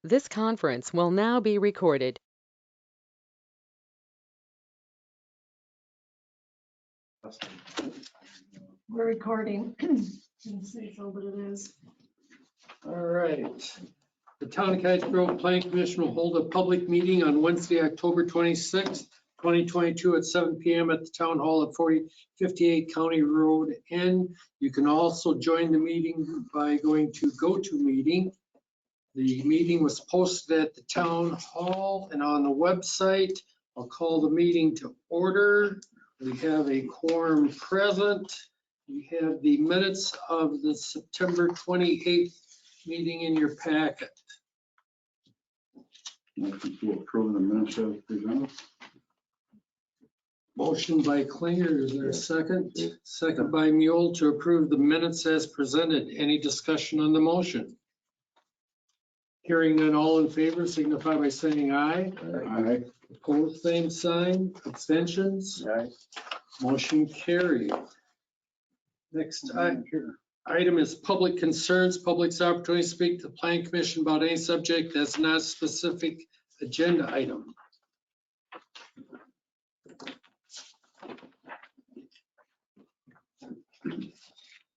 This conference will now be recorded. We're recording. Didn't say so, but it is. All right. The Town of Keizer Grove Planning Commission will hold a public meeting on Wednesday, October 26th, 2022 at 7 p.m. at the Town Hall at 4058 County Road N. You can also join the meeting by going to Go To Meeting. The meeting was posted at the Town Hall and on the website. I'll call the meeting to order. We have a quorum present. You have the minutes of the September 28th meeting in your packet. Motion to approve the minutes as presented. Motion by Klinger, is there a second? Second by Mule to approve the minutes as presented. Any discussion on the motion? Hearing none, all in favor signify by saying aye. Aye. Opposed, same sign. Abstentions? Aye. Motion carried. Next item is public concerns. Public's opportunity to speak to the Planning Commission about any subject that's not a specific agenda item.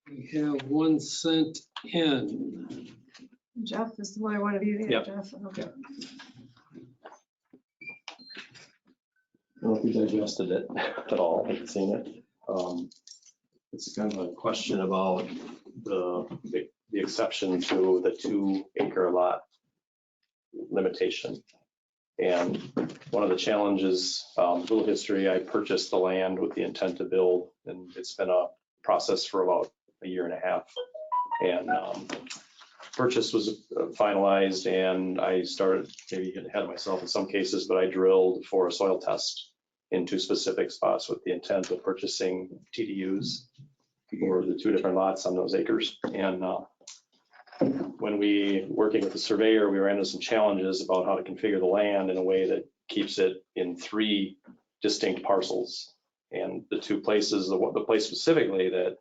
We have one sent in. Jeff, this is what I wanted you to Yep. Jeff. Okay. Yep. I don't know if you digested it at all, haven't seen it. It's kind of a question about the exception to the 2 acre lot limitation. And one of the challenges, little history, I purchased the land with the intent to build, and it's been a process for about a year and a half. And purchase was finalized, and I started maybe getting ahead of myself in some cases, but I drilled for a soil test into specific spots with the intent of purchasing TDUs for the 2 different lots on those acres. And when we, working with the surveyor, we ran into some challenges about how to configure the land in a way that keeps it in 3 distinct parcels. And the 2 places, the place specifically that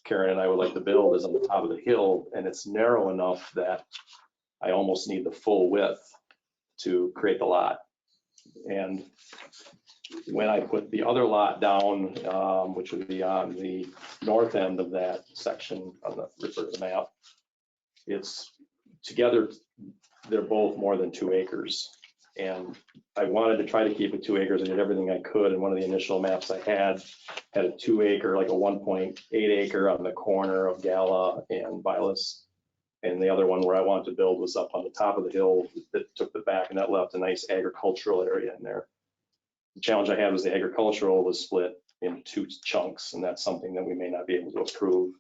Karen and I would like to build is on the top of the hill, and it's narrow enough that I almost need the full width to create the lot. And when I put the other lot down, which would be on the north end of that section on the refer to the map, it's together, they're both more than 2 acres. And I wanted to try to keep it 2 acres. I did everything I could. And one of the initial maps I had a 2 acre, like a 1.8 acre on the corner of Gala and Vilas. And the other one where I wanted to build was up on the top of the hill that took the back, and that left a nice agricultural area in there. The challenge I had was the agricultural was split into 2 chunks, and that's something that we may not be able to approve.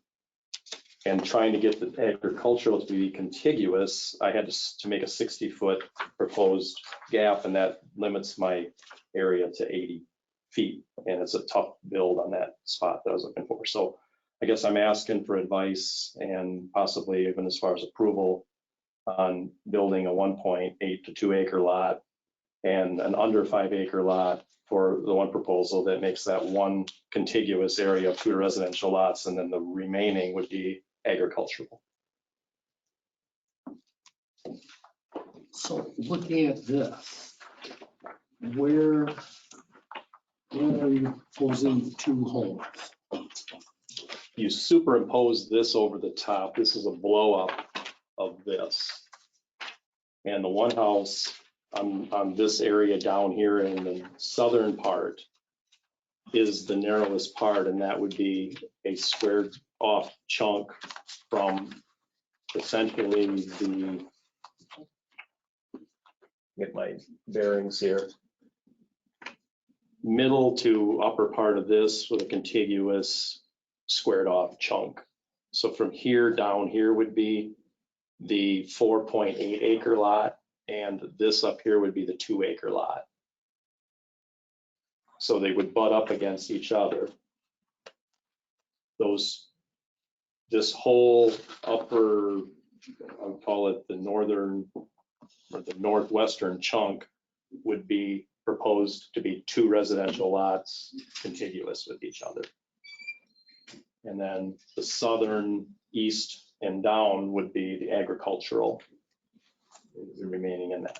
And trying to get the agricultural to be contiguous, I had to make a 60-foot proposed gap, and that limits my area to 80 feet. And it's a tough build on that spot that I was looking for. So I guess I'm asking for advice and possibly even as far as approval on building a 1.8 to 2 acre lot and an under 5 acre lot for the one proposal that makes that one contiguous area of 2 residential lots, and then the remaining would be agricultural. So looking at this, where are you proposing 2 homes? You superimpose this over the top. This is a blow up of this. And the one house on this area down here in the southern part is the narrowest part, and that would be a squared off chunk from essentially the, get my bearings here, middle to upper part of this with a contiguous squared off chunk. So from here down here would be the 4.8 acre lot, and this up here would be the 2 acre lot. So they would butt up against each other. This whole upper, I'll call it the northern or the northwestern chunk, would be proposed to be 2 residential lots contiguous with each other. And then the southern east and down would be the agricultural. the remaining in that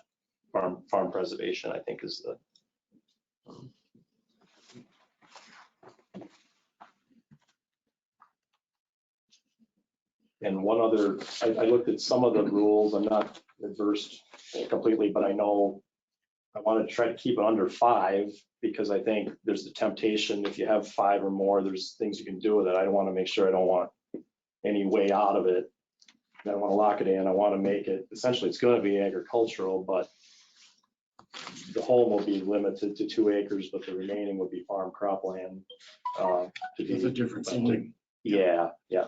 farm preservation, I think is the. And one other, I looked at some of the rules. I'm not adverse completely, but I know I want to try to keep it under 5 because I think there's the temptation, if you have 5 or more, there's things you can do with it. I don't want to make sure I don't want any way out of it. I don't want to lock it in. I want to make it, essentially it's going to be agricultural, but the home will be limited to 2 acres, but the remaining would be farm cropland. There's a difference in Yeah, yeah.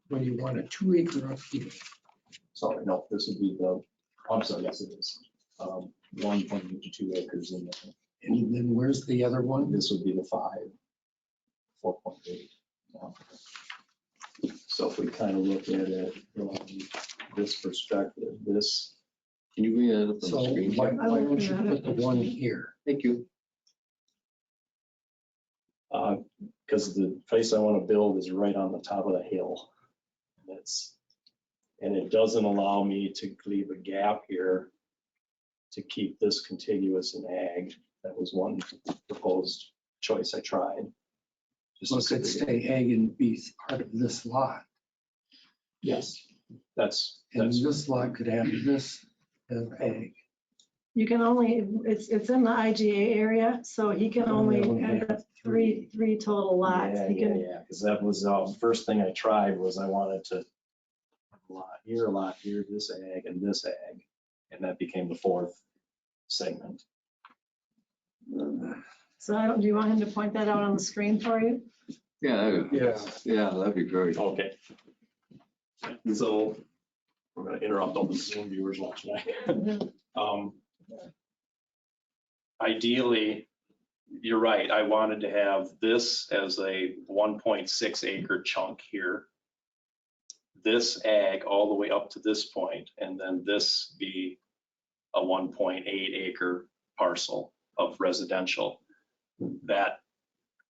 when you want a 2-acre up here. Sorry, no, this would be the, I'm sorry, yes, it is. 1.8 to 2 acres in there. And then where's the other one? This would be the 4.8. So if we kind of look at it from this perspective, this, Can you bring that up on So the screen? why don't you put the one here? Thank you. because the place I want to build is right on the top of the hill. And it doesn't allow me to leave a gap here to keep this contiguous in ag. That was one proposed choice I tried. Just So to it could see- stay ag and be part of this lot. Yes, that's, And this lot could have this as ag. You can only, it's in the IGA area, so he can only have three total lots. yeah, He can, because that was the first thing I tried was I wanted to have a lot here, this ag, and that became the 4th segment. so I don't, do you want him to point that out on the screen for you? Yeah, Yeah. yeah, that'd be great. Okay. So we're going to interrupt all the Zoom viewers watching. Ideally, you're right. I wanted to have this as a 1.6 acre chunk here. This ag all the way up to this point, and then this be a 1.8 acre parcel of residential. That,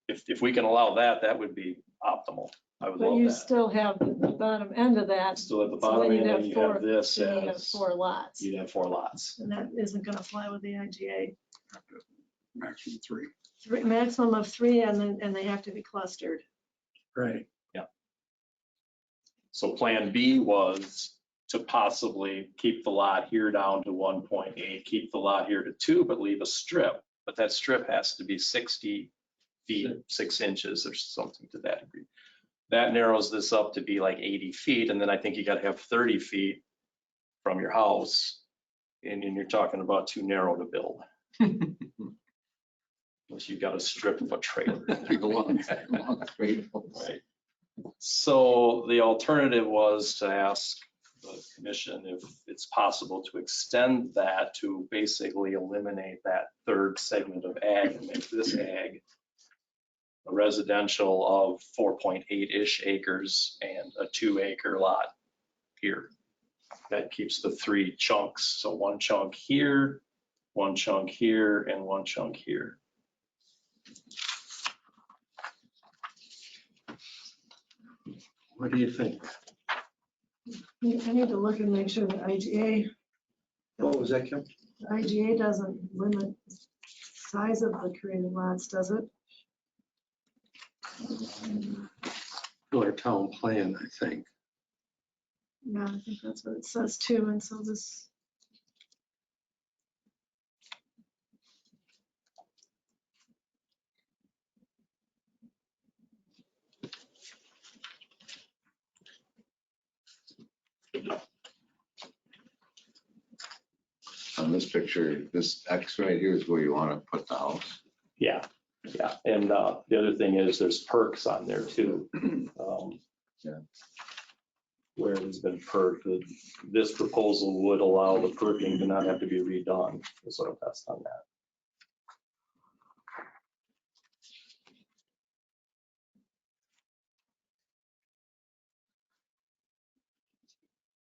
if we can allow that, that would be optimal. I would But love you that. still have the bottom end of that, Still at the So bottom then end, you'd and have you have four- this so you have as, 4 lots. you'd have 4 lots. And that isn't gonna fly with the IGA. Maximum 3. Maximum of 3, and they have to be clustered. Right. So plan B was to possibly keep the lot here down to 1.8, keep the lot here to 2, but leave a strip. But that strip has to be 60 feet, 6 inches or something to that degree. That narrows this up to be like 80 feet. And then I think you got to have 30 feet from your house. And you're talking about too narrow to build. Unless you've got a strip of a trailer. Take a long, straight. Right. So the alternative was to ask the commission if it's possible to extend that to basically eliminate that 3rd segment of ag and make this ag a residential of 4.8-ish acres and a 2-acre lot here. That keeps the 3 chunks. So 1 chunk here, 1 chunk here, and 1 chunk here. What do you think? I need to look and make sure the IGA What was that, Kim? The IGA doesn't limit size of the created lots, does it? Our town plan, I think. Yeah, I think that's what it says too, and so this. On this picture, this X right here is where you want to put the house. Yeah, yeah. And the other thing is there's perks on there too. Yeah. Where it's been perked. This proposal would allow the perking to not have to be redone. That's what I'm best on that.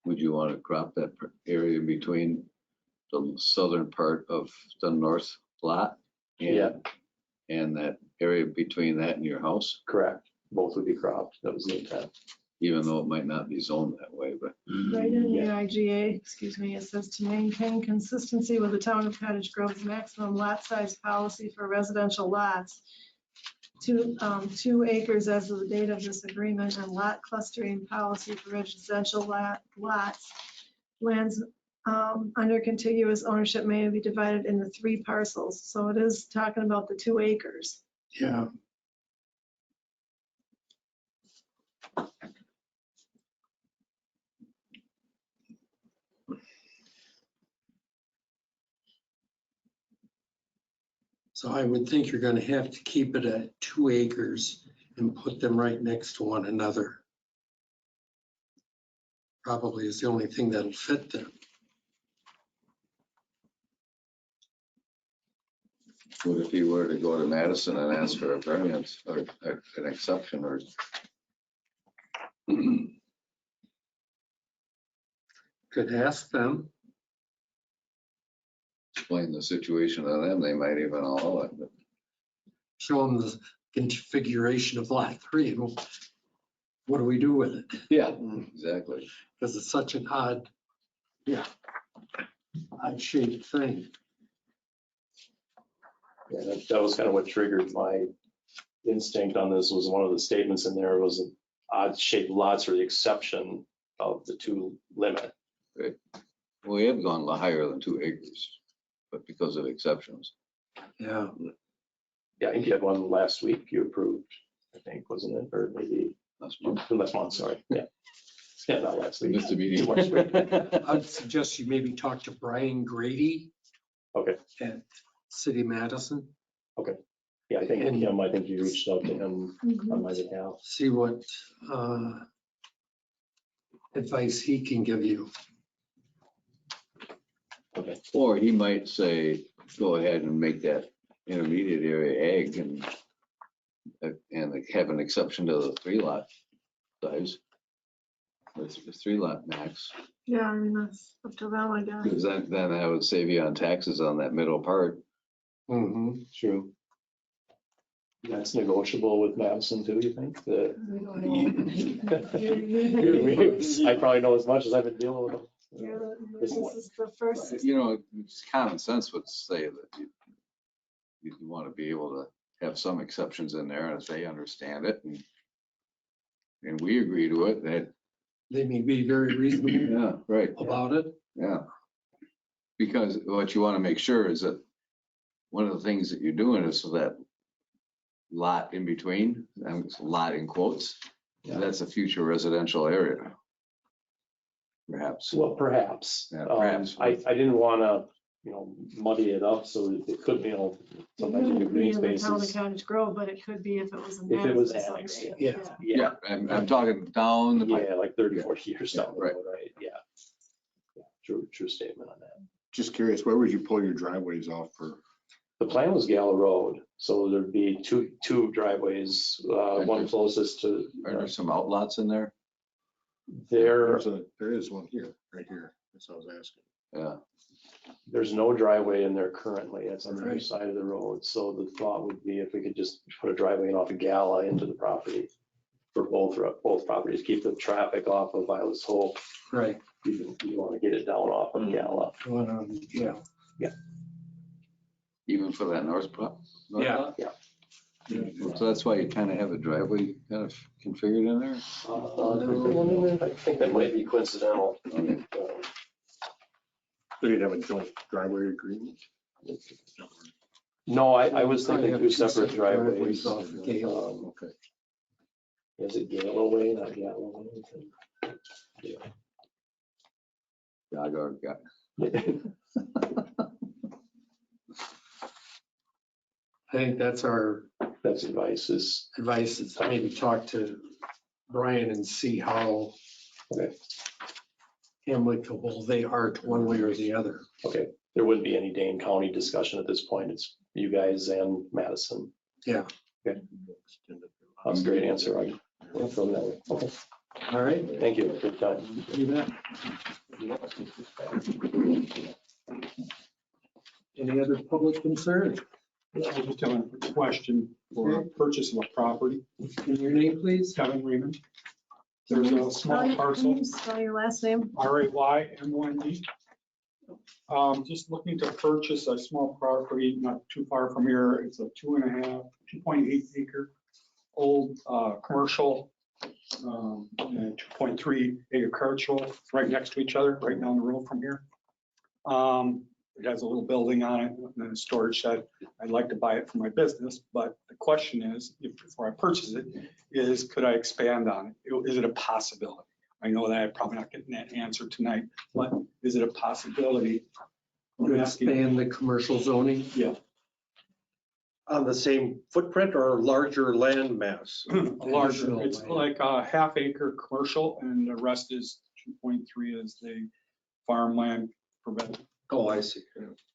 Would you want to crop that area between the southern part of the north lot? Yeah. And that area between that and your house, Correct. Both would be cropped. That was the intent. even though it might not be zoned that way, but Right in the IGA, excuse me, it says to maintain consistency with the town of Cottage Grove's maximum lot size policy for residential lots. 2 acres as of the date of this agreement, and lot clustering policy for residential lots. Lands under contiguous ownership may be divided into 3 parcels. So it is talking about the 2 acres. Yeah. So I would think you're gonna have to keep it at 2 acres and put them right next to one another. Probably is the only thing that'll fit them. what if you were to go to Madison and ask for a variance or an exception or? Could ask them. Explain the situation to them, they might even allow it, but Show them the configuration of lot 3 and what do we do with it? yeah, exactly. Because it's such an odd shaped thing. Yeah, that was kind of what triggered my instinct on this. Was one of the statements in there was odd shaped lots are the exception of the 2 limit. We have gone higher than 2 acres, but because of exceptions. Yeah. Yeah, I think you had one last week you approved, I think, wasn't it? Or maybe Last month. last month, sorry. Yeah. Yeah, not last week. Missed a meeting. Too much week. I'd suggest you maybe talk to Brian Grady Okay. at City Madison, Yeah, I think him, I think you reached out to him Mhm. on my behalf. see what advice he can give you. Okay. Or he might say, go ahead and make that intermediate area ag and have an exception to the 3 lot size. The 3 lot max, Yeah, I mean, that's up to them, I guess. because then that would save you on taxes on that middle part. Mhm. True. That's negotiable with Madison too, you think? We don't know. I probably know as much as I've been dealing with them. This is the first. You know, it's common sense would say that you want to be able to have some exceptions in there as they understand it and we agree to it, that, They may be very reasonable yeah, right, about it. yeah. Because what you want to make sure is that one of the things that you're doing is so that lot in between, and it's a lot in quotes, that's a future residential area. Perhaps. Well, perhaps. Yeah, perhaps. I didn't want to, muddy it up so that it could, sometimes you do It green could be in the town of spaces. Cottage Grove, but it could be if it was. If it was annexed annexed, someday. yeah. Yeah, I'm talking down the pipe. yeah, like 30, 40 years down the right. road, right? Yeah. Yeah, true statement on that. Just curious, where would you pull your driveways off for? The plan was Gala Road, so there'd be two driveways, one closest to, Are there some outlots in there? there There is one here, right here. That's what I was asking. Yeah, there's no driveway in there currently. It's on the other Right. side of the road. So the thought would be if we could just put a driveway in off of Gala into the property for both properties, keep the traffic off of Violet's Hope. Right. You want to get it down off of Gala. Yeah. even for that north plot? Yeah. So that's why you kind of have a driveway kind of configured in there? I think that might be coincidental. Okay. So you'd have a joint driveway agreement? No, I was Probably thinking have 2 separate driveways. off of Gala. Okay. Is it Gala Way, not Gala Way? I think that's our That's advice is, advice, is maybe talk to Brian and see how okay, amicable they are to one way or the other. okay. There wouldn't be any Dane County discussion at this point. It's you guys and Madison. Yeah. That's a great answer. I went from that way. Okay, All right. thank you. Good time. You bet. Any other public concern? I just have a question for purchase of a property. And your name, please? Kevin Raymond. There's a small Can parcel, you spell your last name? RAYMOND. Just looking to purchase a small property not too far from here. It's a 2.8 acre old commercial, and 2.3 acre commercial right next to each other, right down the road from here. It has a little building on it and then a storage shed. I'd like to buy it for my business, but the question is, before I purchase it, is could I expand on it? Is it a possibility? I know that I'm probably not getting that answer tonight, but is it a possibility? To expand the commercial zoning? Yeah, On the same footprint or larger land mass? a larger, Additional it's land. like a half acre commercial and the rest is 2.3 is the farmland for Oh, I see.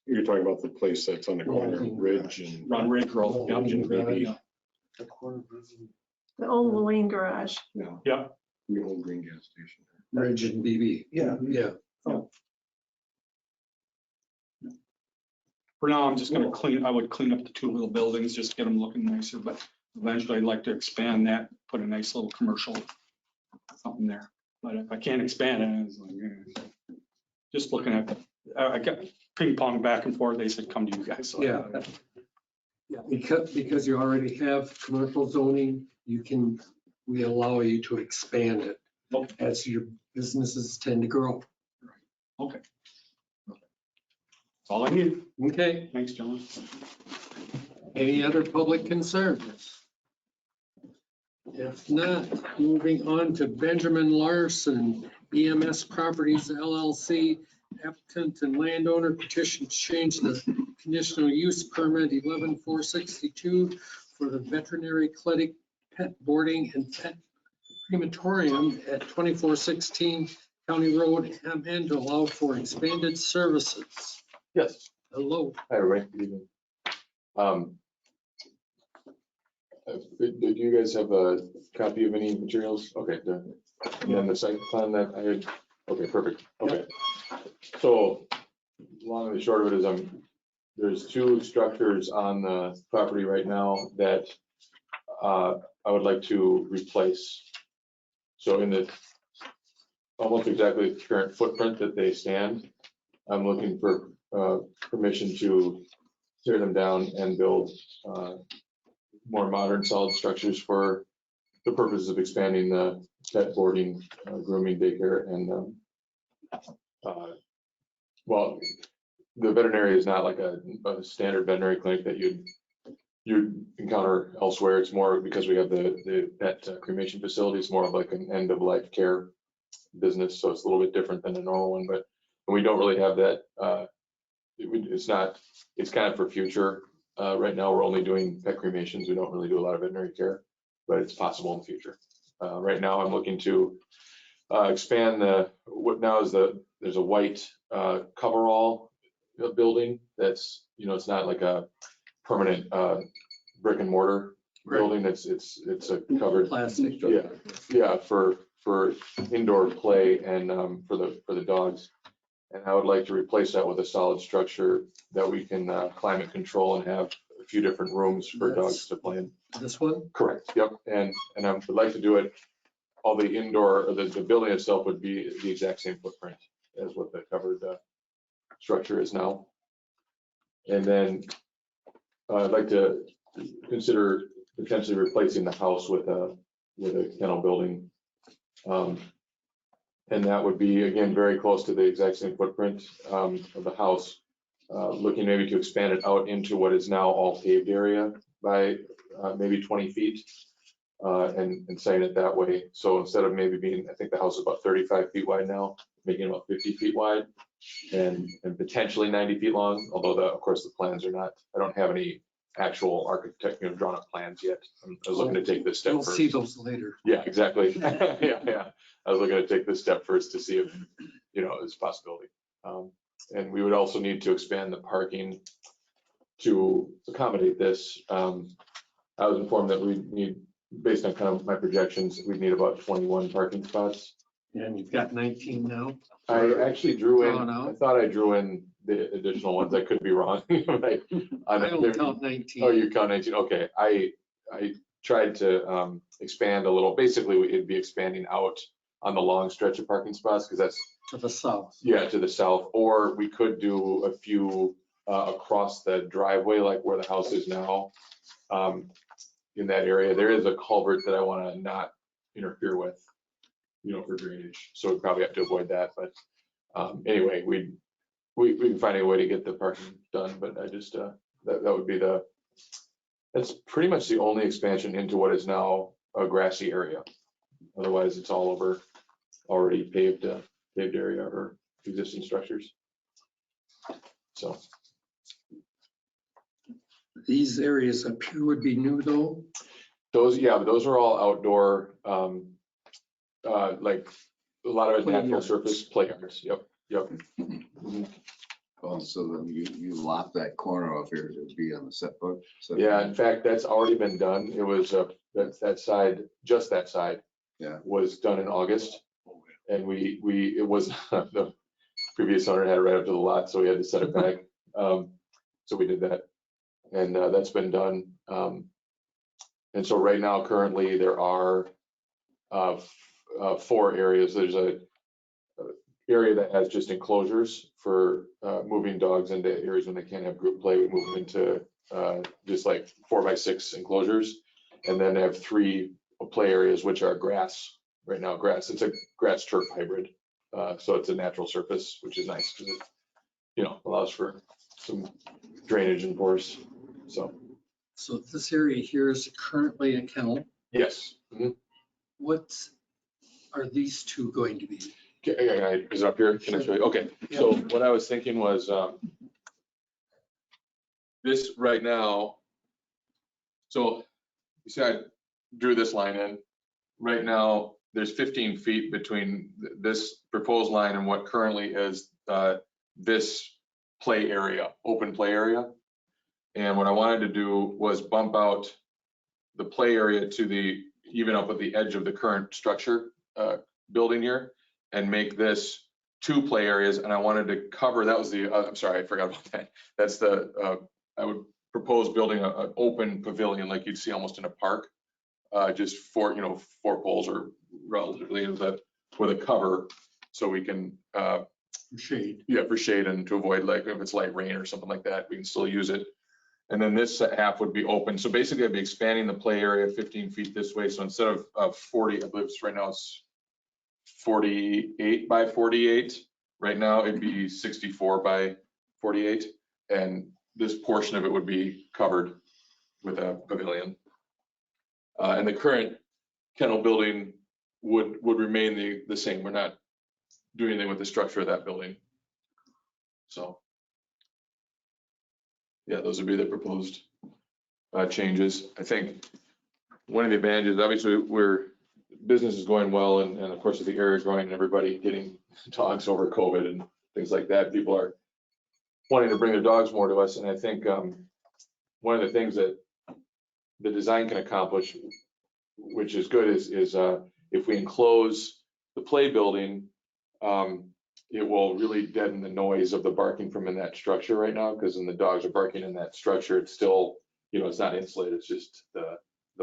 You're talking about the place that's on the corner of Ridge and. Run Ridge Road. Ridge and BB. The old Lane Garage. No, Yeah, the old green gas station. Ridge and BB. Yeah. Yeah. for now, I'm just gonna I would clean up the two little buildings, just get them looking nicer, but eventually I'd like to expand that, put a nice little commercial something there. But if I can't expand it, it's like, just looking at, I got ping pong back and forth. They said, come to you guys. So Yeah. Yeah, because you already have commercial zoning, we allow you to expand it as your businesses tend to grow. Okay. That's all I need. Okay, Thanks, John. any other public concerns? If not, moving on to Benjamin Larson, EMS Properties LLC, applicant and landowner petition to change the conditional use permit 11462 for the veterinary clinic, pet boarding and pet crematorium at 2416 County Road, MN, to allow for expanded services. Yes. Hello. Hi, everybody. Good evening. Do you guys have a copy of any materials? Okay, and then the site plan that I had, okay, perfect. Okay. So long and the short of it is there's two structures on the property right now that I would like to replace. So in the almost exactly the current footprint that they stand, I'm looking for permission to tear them down and build more modern solid structures for the purposes of expanding the pet boarding, grooming, daycare, and well, the veterinary is not like a standard veterinary clinic that you'd encounter elsewhere. It's more because we have the pet cremation facility. It's more of like an end of life care business, so it's a little bit different than a normal one. But we don't really have that. It's not. It's kind of for future. Right now, we're only doing pet cremations. We don't really do a lot of veterinary care, but it's possible in the future. Right now, I'm looking to expand what now is there's a white coverall building that's, it's not like a permanent brick and mortar building. It's a covered Plastic. yeah, for indoor play and for the dogs. And I would like to replace that with a solid structure that we can climate control and have a few different rooms for dogs to play in. This one? Correct. Yep. And I would like to do it. All the indoor, or the building itself would be the exact same footprint as what the covered structure is now. And then I'd like to consider potentially replacing the house with a kennel building. And that would be, again, very close to the exact same footprint of the house, looking maybe to expand it out into what is now all paved area by maybe 20 feet and saying it that way. So instead of maybe being, I think the house is about 35 feet wide now, making it about 50 feet wide and potentially 90 feet long, although of course the plans are not, I don't have any actual architect, drawn up plans yet. I was looking to take this step We'll first. see those later. Yeah, exactly. Yeah. I was looking to take this step first to see if, it's a possibility. And we would also need to expand the parking to accommodate this. I was informed that we need, based on kind of my projections, we'd need about 21 parking spots. And you've got 19 now. I actually drew Drawn in, out. I thought I drew in the additional ones. I could be wrong. Like, I only count 19. Oh, you count 19, okay. I tried to expand a little, basically it'd be expanding out on the long stretch of parking spots, because that's, To the south. yeah, to the south, or we could do a few across the driveway, like where the house is now. In that area, there is a culvert that I want to not interfere with, for drainage, so we probably have to avoid that, but anyway, we can find a way to get the parking done, but I just, that would be that's pretty much the only expansion into what is now a grassy area. Otherwise, it's all over already paved area or existing structures. So These areas up here would be new though. those, yeah, but those are all outdoor, like a lot of it Play natural yards. surface play yards. Yep. Oh, so then you lop that corner off here to be on the setback? Yeah, in fact, that's already been done. It was, that side, just that side. Yeah. Was done in August. And it was, the previous owner had it right up to the lot, so we had to set it back. So we did that. And that's been done. And so right now, currently, there are 4 areas. There's a area that has just enclosures for moving dogs into areas when they can't have group play. We move them into just like 4x6 enclosures. And then they have 3 play areas, which are grass. Right now, grass. It's a grass turf hybrid. So it's a natural surface, which is nice because it, allows for some drainage and pores. So, this area here is currently a kennel. yes. Mhm. What are these 2 going to be? Okay, is it up here? Can I show you? Okay, so what I was thinking was this right now. So you see I drew this line in. Right now, there's 15 feet between this proposed line and what currently is this play area, open play area. And what I wanted to do was bump out the play area to even up at the edge of the current structure building here, and make this 2 play areas. And I wanted to cover, that was I'm sorry, I forgot about that. That's I would propose building an open pavilion like you'd see almost in a park, just 4 poles or relatively with a cover, so we can Shade. yeah, for shade, and to avoid, like, if it's light rain or something like that, we can still use it. And then this half would be open. So basically I'd be expanding the play area 15 feet this way. So instead of 40, I believe right now it's 48 by 48. Right now it'd be 64 by 48. And this portion of it would be covered with a pavilion. And the current kennel building would remain the same. We're not doing anything with the structure of that building. So yeah, those would be the proposed changes. I think one of the advantages, obviously, business is going well, and of course, with the area growing and everybody getting dogs over COVID and things like that, people are wanting to bring their dogs more to us. And I think one of the things that the design can accomplish, which is good, is if we enclose the play building, it will really deaden the noise of the barking from in that structure right now, because when the dogs are barking in that structure, it's still, it's not insulated, it's just the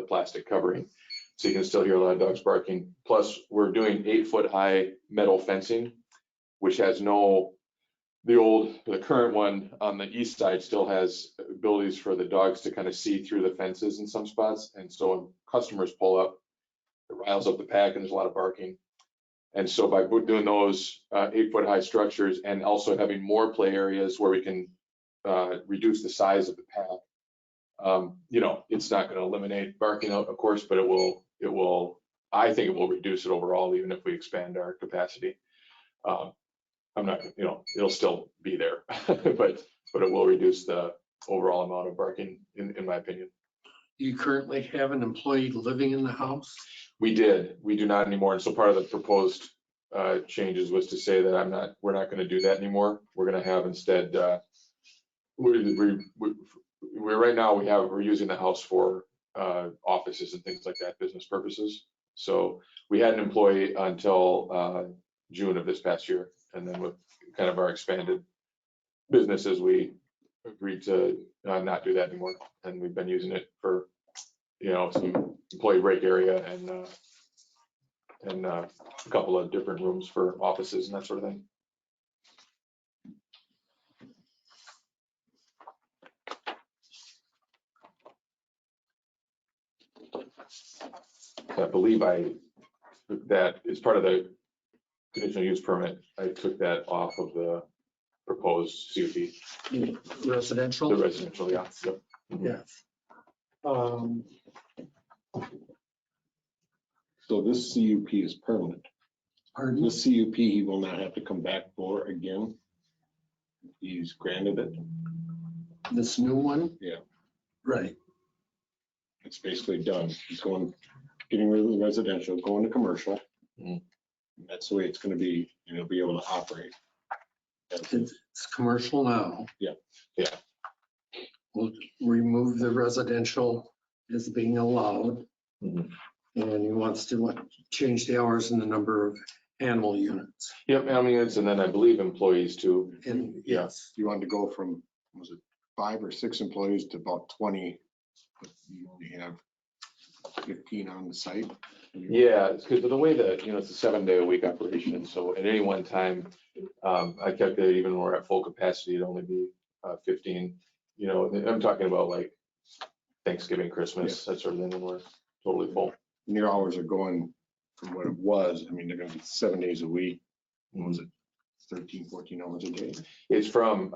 plastic covering. So you can still hear a lot of dogs barking. Plus, we're doing 8-foot high metal fencing, which has the current one on the east side still has abilities for the dogs to kind of see through the fences in some spots. And so when customers pull up, it riles up the pack and there's a lot of barking. And so by doing those 8-foot high structures and also having more play areas where we can reduce the size of the pack, it's not going to eliminate barking, of course, but I think it will reduce it overall, even if we expand our capacity. I'm not, it'll still be there, but it will reduce the overall amount of barking, in my opinion. Do you currently have an employee living in the house? We do not anymore. And so part of the proposed changes was to say that we're not going to do that anymore. We're going to have instead, right now we're using the house for offices and things like that, business purposes. So we had an employee until June of this past year. And then with kind of our expanded businesses, we agreed to not do that anymore. And we've been using it for, some employee break area and a couple of different rooms for offices and that sort of thing. I believe that is part of the conditional use permit. I took that off of the proposed CUP, Residential? the residential, yeah. Yep. Yes. So this CUP is permanent. Pardon? This CUP, he will not have to come back for again. He's granted it. This new one? Yeah. Right. It's basically done. He's getting rid of the residential, going to commercial. Mhm. That's the way it's gonna be, and he'll be able to operate. It's commercial now. Yeah. Yeah. We'll remove the residential as being allowed. Mhm. And he wants to change the hours and the number of animal units. Yep, animal units, and then I believe employees too. And yes, You wanted to go from, was it 5 or 6 employees to about 20? But you only have 15 on the site. Yeah, it's because of the way that, it's a 7-day-a-week operation. So at any one time, I calculate even when we're at full capacity, it'd only be 15. I'm talking about like Thanksgiving, Christmas, that sort of thing, when we're totally full. And your hours are going from what it was. I mean, they're gonna be 7 days a week. What was it? 13, 14 hours a day? It's from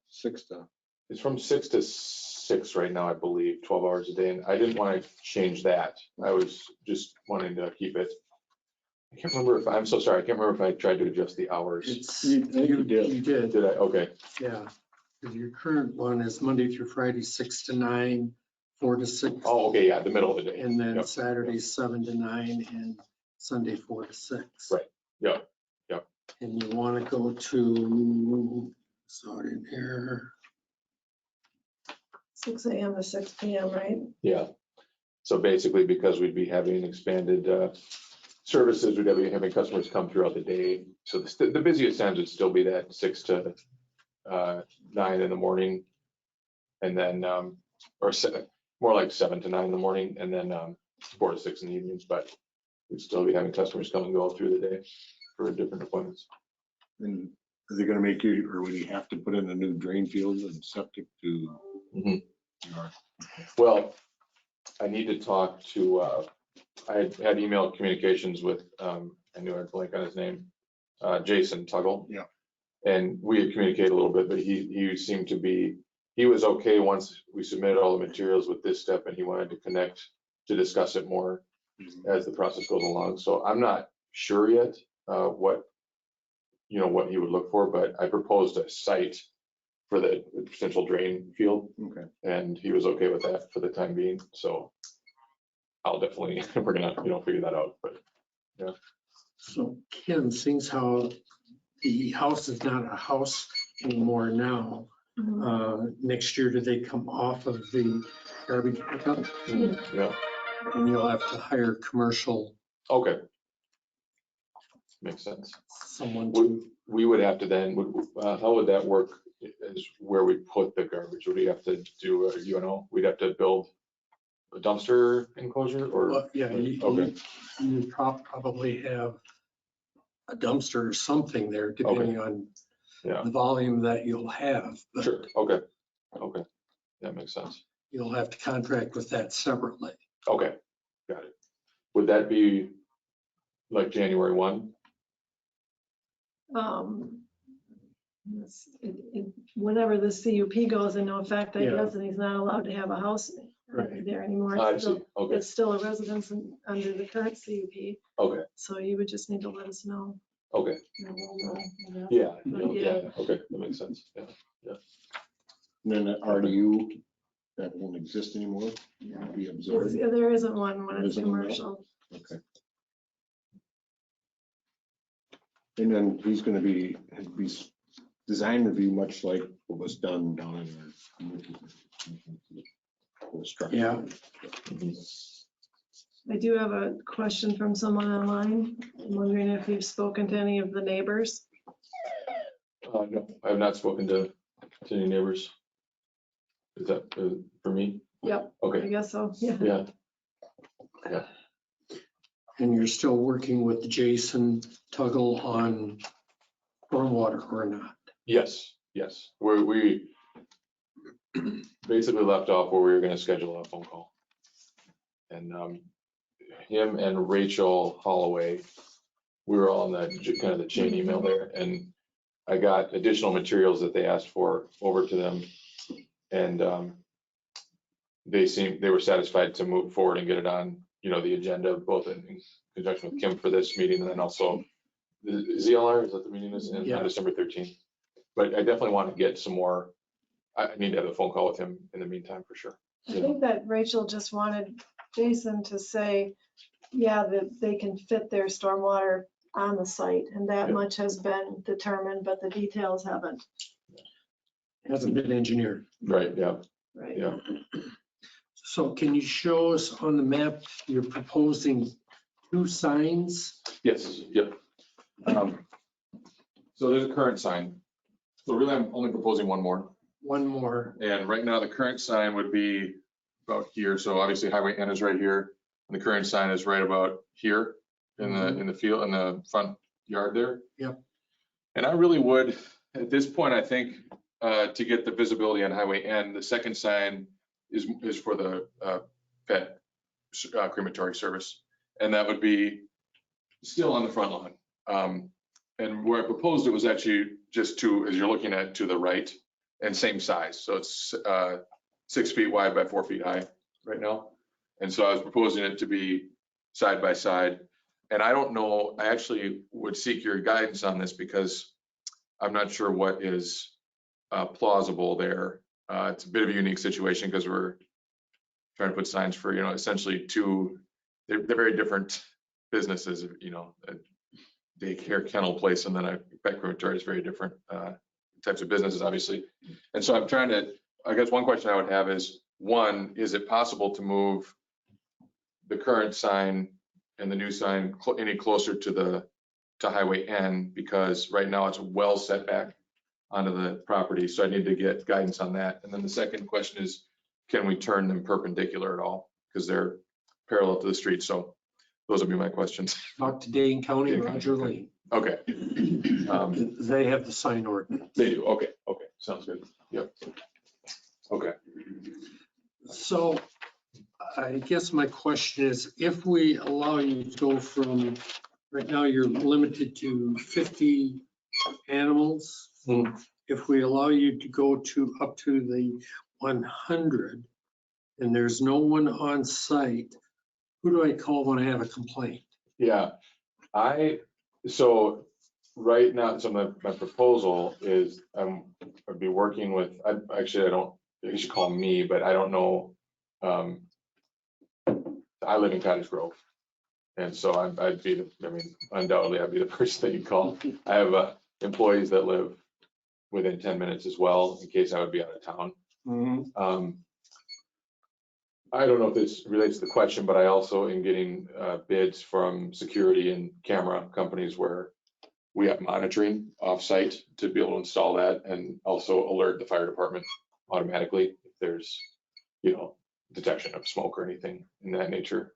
6 to. It's from 6 to 6 right now, I believe, 12 hours a day. And I didn't want to change that. I was just wanting to keep it. I'm so sorry. I can't remember if I tried to adjust the hours. You did. You did, Did I? Okay. yeah. 'Cause your current one is Monday through Friday, 6 to 9, 4 to 6. Oh, okay. Yeah, the middle of the day. And then Yep. Saturday, 7 to 9, and Sunday, 4 to 6. Right. Yep. And you want to go to, saw it in here. 6 a.m. to 6 p.m., right? Yeah. So basically, because we'd be having expanded services, we'd be having customers come throughout the day. So the busiest times would still be that 6 to 9 in the morning. And then, more like 7 to 9 in the morning, and then 4 to 6 in the evenings. But we'd still be having customers come and go through the day for different appointments. And are they gonna make you, or would you have to put in a new drain field and septic to? Mhm. your- Well, I need to talk to, I had email communications with, I knew I'd blank on his name, Jason Tuggle. Yeah. And we had communicated a little bit, but he seemed to be, he was okay once we submitted all the materials with this step, and he wanted to connect to discuss it more as the process goes along. So I'm not sure yet what he would look for, but I proposed a site for the potential drain field, Okay. and he was okay with that for the time being. So I'll definitely, we're gonna, figure that out, but So Ken, seems how the house is not a house anymore now. Next year, do they come off of the garbage pickup? yeah, And you'll have to hire commercial okay. Makes sense. someone to, We would have to then, how would that work is where we put the garbage? Would we have to do a UNO? We'd have to build a dumpster enclosure or? well, yeah, Okay. you probably have a dumpster or something there, depending on Yeah. the volume that you'll have. But Sure, okay, that makes sense. you'll have to contract with that separately. Okay, got it. Would that be like January 1? Whenever the CUP goes into effect, I Yeah. guess, and he's not allowed to have a house Right. there anymore. I It's see, still- okay, It's still a residence under the current CUP, okay, so you would just need to let us know. okay, and we'll know, I guess. yeah, Yeah. okay, that makes sense, yeah. And then the RDU, that won't exist anymore, be absorbed. There isn't one when There it's isn't one now? commercial. Okay. And then he's gonna be, his design would be much like what was done down in our. The structure. Yeah. Mhm. I do have a question from someone online. I'm wondering if you've spoken to any of the neighbors. No, I have not spoken to any neighbors. Is that for me? Yep, I Okay, guess so, yeah. yeah, And you're still working with Jason Tuggle on stormwater or not? yes. We basically left off where we were gonna schedule a phone call. And him and Rachel Holloway, we were all in that kind of the chain email there, and I got additional materials that they asked for over to them. And they were satisfied to move forward and get it on, the agenda, both in conjunction with Kim for this meeting, and then also the ZLR, is that the meeting is in Yeah. on December 13th. But I definitely want to get some more, I need to have a phone call with him in the meantime, for sure. I think that Rachel just wanted Jason to say, yeah, that they can fit their stormwater on the site, and that Yeah. much has been determined, but the details haven't. Hasn't been engineered. Right, yeah, Right. yeah. So can you show us on the map, you're proposing 2 signs? Yes, yep. So there's a current sign. So really, I'm only proposing one more. One more. And right now, the current sign would be about here. So obviously Highway N is right here. And the current sign is right about here in the field, in the front yard there. Yep. And I really would, at this point, I think, to get the visibility on Highway N, the second sign is for the pet crematory service. And that would be still on the front lawn. And where I proposed it was actually just as you're looking at to the right, and same size. So it's 6 feet wide by 4 feet high right now. And so I was proposing it to be side by side. And I don't know, I actually would seek your guidance on this because I'm not sure what is plausible there. It's a bit of a unique situation because we're trying to put signs for, essentially they're very different businesses, a daycare kennel place and then a pet crematory is very different types of businesses, obviously. And so I'm trying to, I guess one question I would have is, one, is it possible to move the current sign and the new sign any closer to Highway N? Because right now it's well set back onto the property. So I need to get guidance on that. And then the second question is, can we turn them perpendicular at all? Because they're parallel to the street. So those would be my questions. Talk to Dane County, Roger Lane. Okay. They have the sign ordinance. They do. Okay. Sounds good. Yep. Okay. So I guess my question is, if we allow you to go from, right now you're limited to 50 animals. If we allow you to go up to the 100 and there's no one on site, who do I call when I have a complaint? Yeah. So right now, so my proposal is I'd be working with, you should call me, but I don't know. I live in Cottage Grove. And so undoubtedly I'd be the person that you call. I have employees that live within 10 minutes as well, in case I would be out of town. I don't know if this relates to the question, but I also am getting bids from security and camera companies where we have monitoring off-site to be able to install that and also alert the fire department automatically if there's, detection of smoke or anything in that nature.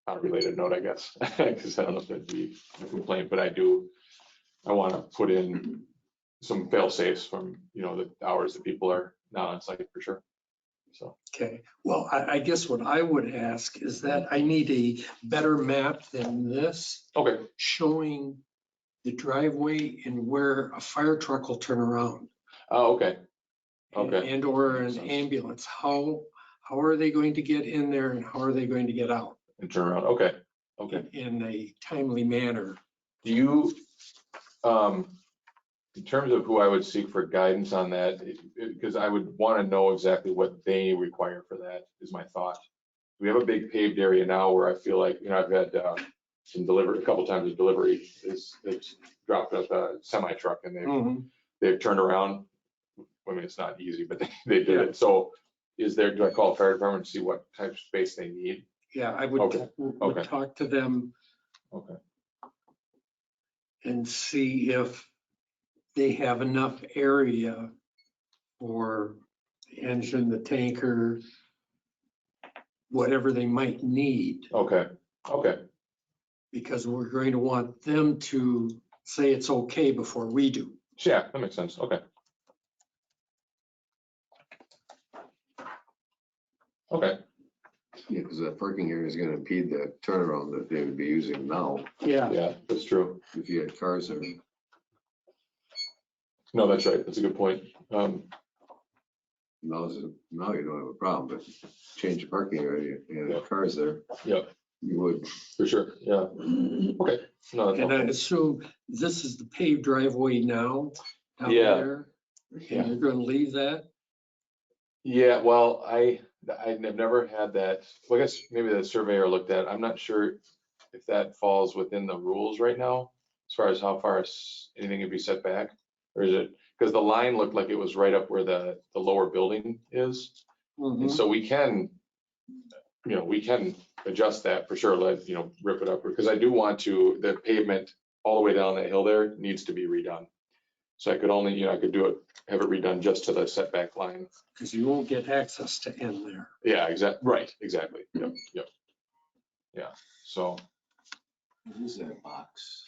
On a related note, I guess, because I don't know if that'd be a complaint, but I want to put in some fail safes from, the hours that people are not on site for sure. So. Okay, well, I guess what I would ask is that I need a better map than this. Okay. Showing the driveway and where a fire truck will turn around. Oh, okay. Okay. And or an ambulance. How are they going to get in there and how are they going to get out? And turn around. Okay. Okay. In a timely manner. Do you, in terms of who I would seek for guidance on that, because I would want to know exactly what they require for that, is my thought. We have a big paved area now where I feel like, I've had a couple times of delivery is dropped up a semi truck and they've turned around. I mean, it's not easy, but they did it. So do I call the fire department to see what type of space they need? Yeah, I would, Okay, would okay. talk to them Okay, and see if they have enough area for the engine, the tanker, whatever they might need, okay, okay. because we're going to want them to say it's okay before we do. Yeah, that makes sense. Okay. Okay, Yeah, because that parking area is gonna impede the turnaround that they would be using now Yeah. yeah, that's true. if you had cars there. No, that's right. That's a good point. Now you don't have a problem, but change the parking area and Yeah. have cars there, Yeah, you would. for sure. Yeah. Okay. No, that's And I helpful. assume this is the paved driveway now down Yeah. there. Yeah. And you're gonna leave that? Yeah, well, I've never had that. Well, I guess maybe the surveyor looked at it. I'm not sure if that falls within the rules right now, as far as how far anything can be set back, or is it? Because the line looked like it was right up where the lower building is. Mm-hmm. And so we can adjust that for sure, rip it up, because I do want the pavement all the way down that hill there needs to be redone. So I could only, I could have it redone just to the setback line. Because you won't get access to end there. Yeah, right, exactly. Yep. Yeah, so Who's that box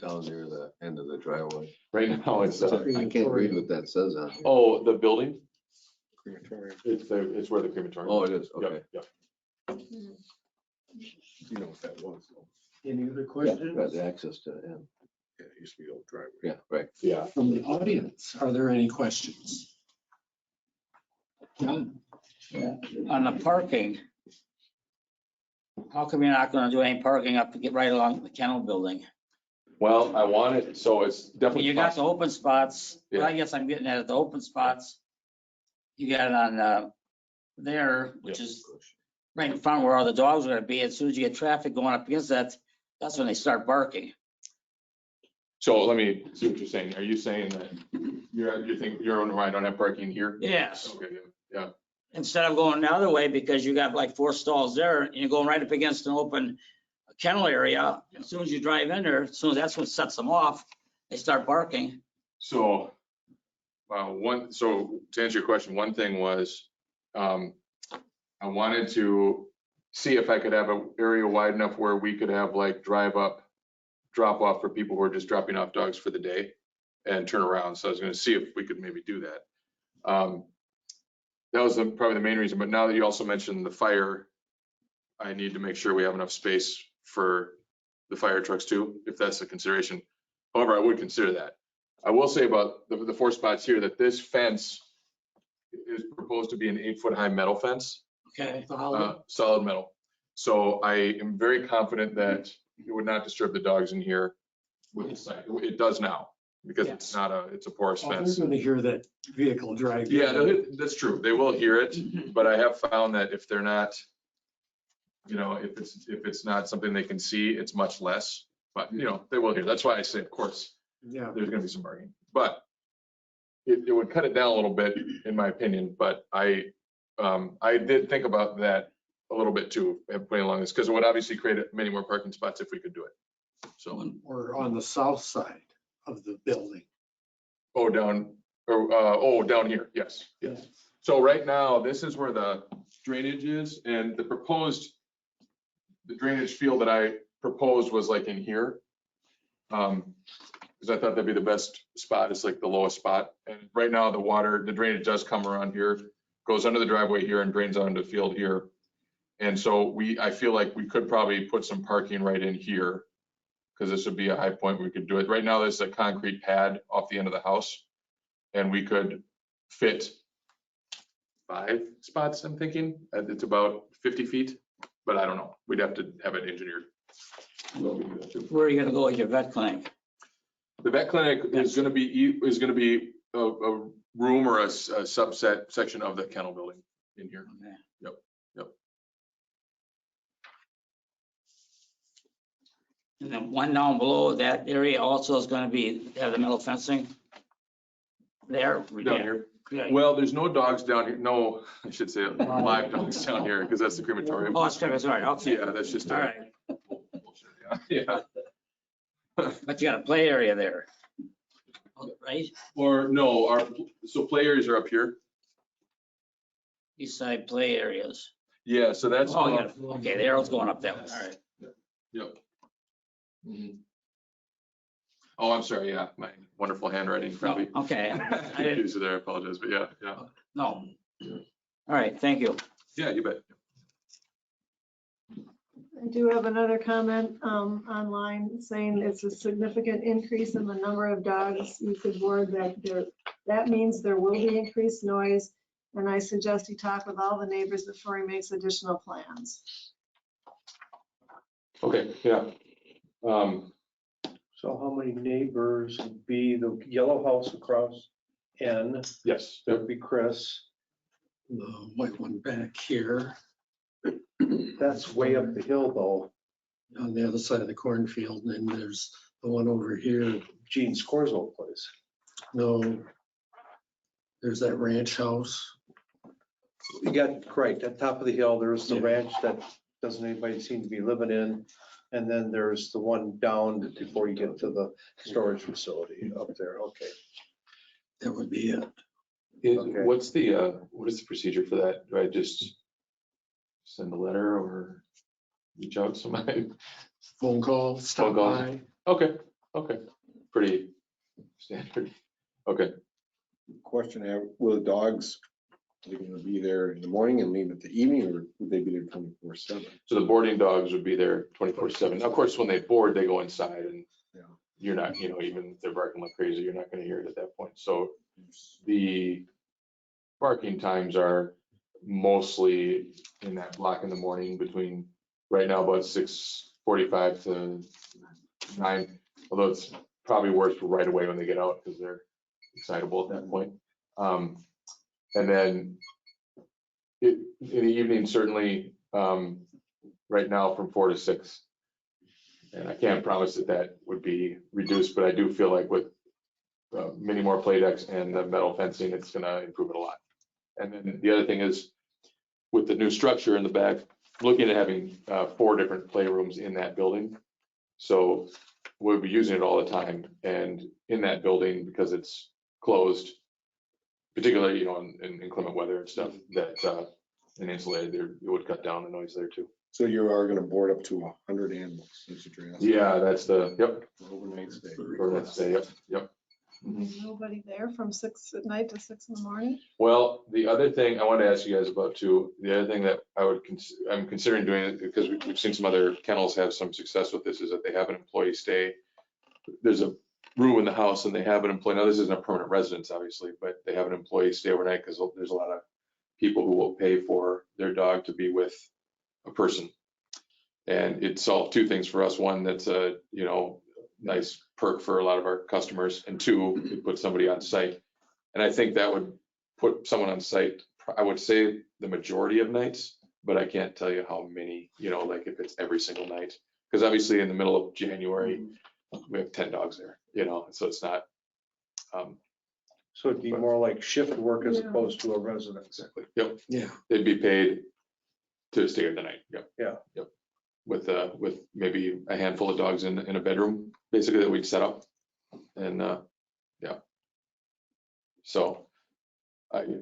down near the end of the driveway? right now it's, I can't read what that says on here. oh, the building, Crematorium. it's where the crematorium. Oh, it is, Yep, okay. yep. You know what that was, though. Any other Yeah, questions? got the access to the end. Yeah, it used to be old driveway. Yeah, right. Yeah. From the audience, are there any questions? John? On the parking, how come you're not gonna do any parking up to get right along the kennel building? Well, I want it, so it's definitely. You got the open spots, but I Yeah. guess I'm getting at the open spots. You got it on, there, which is right in front where all the dogs are gonna be. As soon as you get traffic going up against that, that's when they start barking. So let me see what you're saying. Are you saying that you think you're on the right, don't have parking here? Yes, Okay, yeah. instead of going the other way because you got like 4 stalls there and you're going right up against an open kennel area. As soon as you drive in there, as soon as that's what sets them off, they start barking. So, so to answer your question, one thing was, I wanted to see if I could have an area wide enough where we could have like drop off for people who are just dropping off dogs for the day and turn around. So I was gonna see if we could maybe do that. That was probably the main reason, but now that you also mentioned the fire, I need to make sure we have enough space for the fire trucks too, if that's a consideration. However, I would consider that. I will say about the 4 spots here that this fence is proposed to be an 8-foot high metal fence, Okay. solid metal. So I am very confident that it would not disturb the dogs in here with the site. It does now, because it's Yes. not it's a porous Well, fence. they're gonna hear that vehicle drive. Yeah, that's true. They will hear it, but I have found that if they're not, if it's not something they can see, it's much less. But, they will hear. That's why I say, of course, Yeah. there's gonna be some bargaining. But it would cut it down a little bit, in my opinion. But I did think about that a little bit too, putting along this, because it would obviously create many more parking spots if we could do it. So, Or on the south side of the building. down here, yes. So right now, this is where the drainage is, and the drainage field that I proposed was like in here. Because I thought that'd be the best spot, it's like the lowest spot. And right now, the drainage does come around here, goes under the driveway here and drains onto the field here. And so I feel like we could probably put some parking right in here, because this would be a high point where we could do it. Right now, there's a concrete pad off the end of the house, and we could fit 5 spots, I'm thinking. It's about 50 feet, but I don't know. We'd have to have it engineered. Where are you gonna go with your vet clinic? The vet clinic is gonna be a room or a subset section of the kennel building in here. Okay. Yep. And then one down below that area also is gonna have the metal fencing there. Down here, Yeah. Well, there's no dogs down here. No, I should say live dogs down here because that's the crematorium. Oh, it's right, okay. Yeah, that's just. All right, Yeah. but you got a play area there. Right? Or no, so play areas are up here. East side play areas. Yeah, so that's. Oh, yeah, okay, the arrow's going up that way, all right. Yep. Mhm. Oh, I'm sorry. Yeah, my wonderful handwriting probably. Okay, I didn't, Confused you there. I apologize, but yeah, yeah. no. All right, thank you. Yeah, you bet. I do have another comment online saying it's a significant increase in the number of dogs. You could word that there, that means there will be increased noise. And I suggest you talk with all the neighbors before he makes additional plans. Okay, yeah. So how many neighbors would be the yellow house across N? Yes. That'd be Chris. The white one back here That's way up the hill though. on the other side of the cornfield. And then there's the one over here. Gene Scorzo place. No, there's that ranch house. You got, right, at top of the hill, there's the ranch that doesn't anybody seem to be living in. And then there's the one down before you get to the storage facility up there. Okay. That would be it. Okay. What is the procedure for that? Do I just send a letter or reach out to somebody? Phone call, stop Phone calls. by. Okay, pretty standard. Okay, Question, will the dogs, are they gonna be there in the morning and leave at the evening, or would they be there 24/7? so the boarding dogs would be there 24/7. Of course, when they board, they go inside and Yeah. you're not, even if they're barking like crazy, you're not gonna hear it at that point. So the barking times are mostly in that block in the morning between, right now, about 6:45 to 9, although it's probably worse right away when they get out because they're excitable at that point. And then in the evening, certainly, right now from 4 to 6. And I can't promise that would be reduced, but I do feel like with many more play decks and the metal fencing, it's gonna improve it a lot. And then the other thing is, with the new structure in the back, looking at having 4 different playrooms in that building. So we'll be using it all the time, and in that building, because it's closed, particularly, in inclement weather and stuff, that and insulated, there, it would cut down the noise there too. So you are gonna board up to 100 animals, since you're asking. Yeah, that's For overnight stay. or let's say, yep. Mhm. There's nobody there from 6 at night to 6 in the morning? Well, the other thing I wanted to ask you guys about too, the other thing that I'm considering doing it, because we've seen some other kennels have some success with this, is that they have an employee stay. There's a room in the house and they have an employee. Now, this isn't a permanent residence, obviously, but they have an employee stay overnight because there's a lot of people who will pay for their dog to be with a person. And it solved 2 things for us. One, that's a, nice perk for a lot of our customers. And 2, it put somebody on site. And I think that would put someone on site, I would say the majority of nights, but I can't tell you how many, like if it's every single night. Because obviously in the middle of January, we have 10 dogs there, so it's not. So it'd be more like shift work as Yeah. opposed to a residence. Exactly. Yep. Yeah. They'd be paid to stay the night. Yep. Yeah. Yep. With maybe a handful of dogs in a bedroom, basically, that we'd set up. And, yeah. So,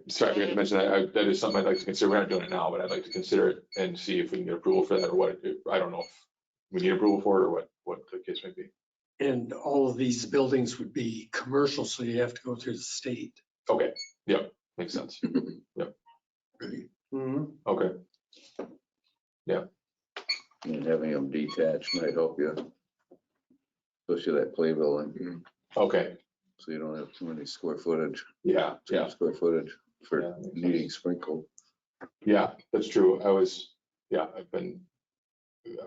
sorry, I forgot to mention that. That is something I'd like to consider. We're not doing it now, but I'd like to consider it and see if we can get approval for that or what. I don't know if we need approval for it or what the case may be. And all of these buildings would be commercial, so you have to go through the state. Okay. Yep. Makes sense. Right? Mhm. Okay. And having them detached might help you. Especially that play building, Okay. so you don't have too many square footage, Yeah. too much square footage Yeah, for makes sense. needing sprinkled. Yeah, that's true. I've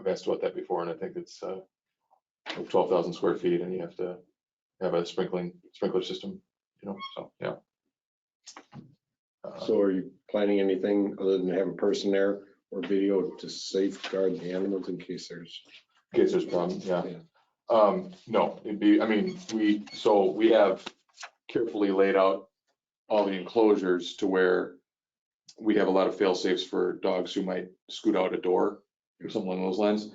asked about that before, and I think it's 12,000 square feet, and you have to have a sprinkler system, so, yeah. So are you planning anything other than have a person there or video to safeguard the animals in case there's? In case there's a problem, yeah. Yeah. No, we have carefully laid out all the enclosures to where we have a lot of fail safes for dogs who might scoot out a door or something along those lines.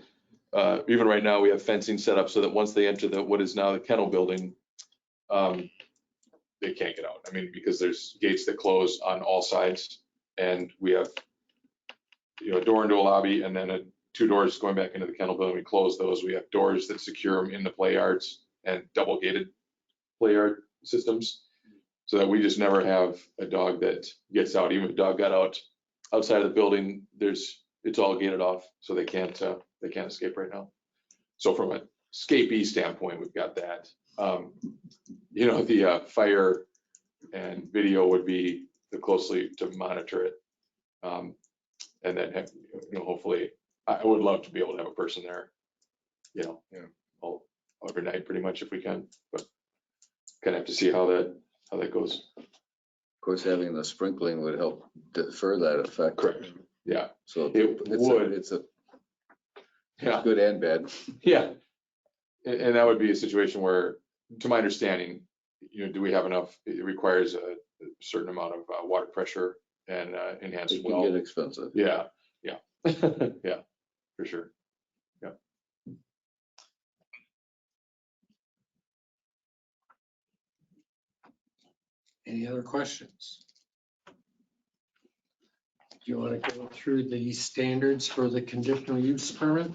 Even right now, we have fencing set up so that once they enter what is now the kennel building, they can't get out. I mean, because there's gates that close on all sides, and we have, a door into a lobby, and then two doors going back into the kennel building. We close those. We have doors that secure them in the play yards and double gated play yard systems, so that we just never have a dog that gets out. Even if a dog got out outside of the building, it's all gated off, so they can't escape right now. So from a escapee standpoint, we've got that. The fire and video would be the closely to monitor it. And then have, hopefully, I would love to be able to have a person there, all every night pretty much if we can, but kind of have to see how that goes. Of course, having the sprinkling would help defer that effect. Correct. Yeah. So It would. It's Yeah. good and bad. Yeah. And that would be a situation where, to my understanding, do we have enough? It requires a certain amount of water pressure and enhanced It can well. get expensive. Yeah. Yeah, for sure. Yeah. Any other questions? Do you want to go through the standards for the conditional use permit?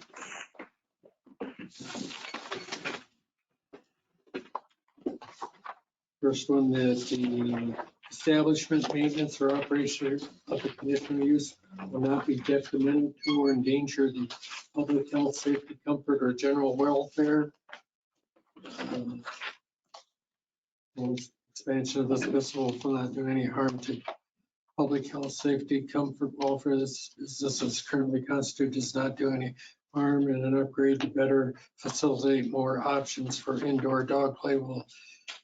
First one is the establishment, maintenance, or operation of the conditional use will not be detrimental to or endanger the public health, safety, comfort, or general welfare. Expansion of this facility will not do any harm to public health, safety, comfort, welfare. This business as currently constituted does not do any harm, and an upgrade to better facilitate more options for indoor dog play will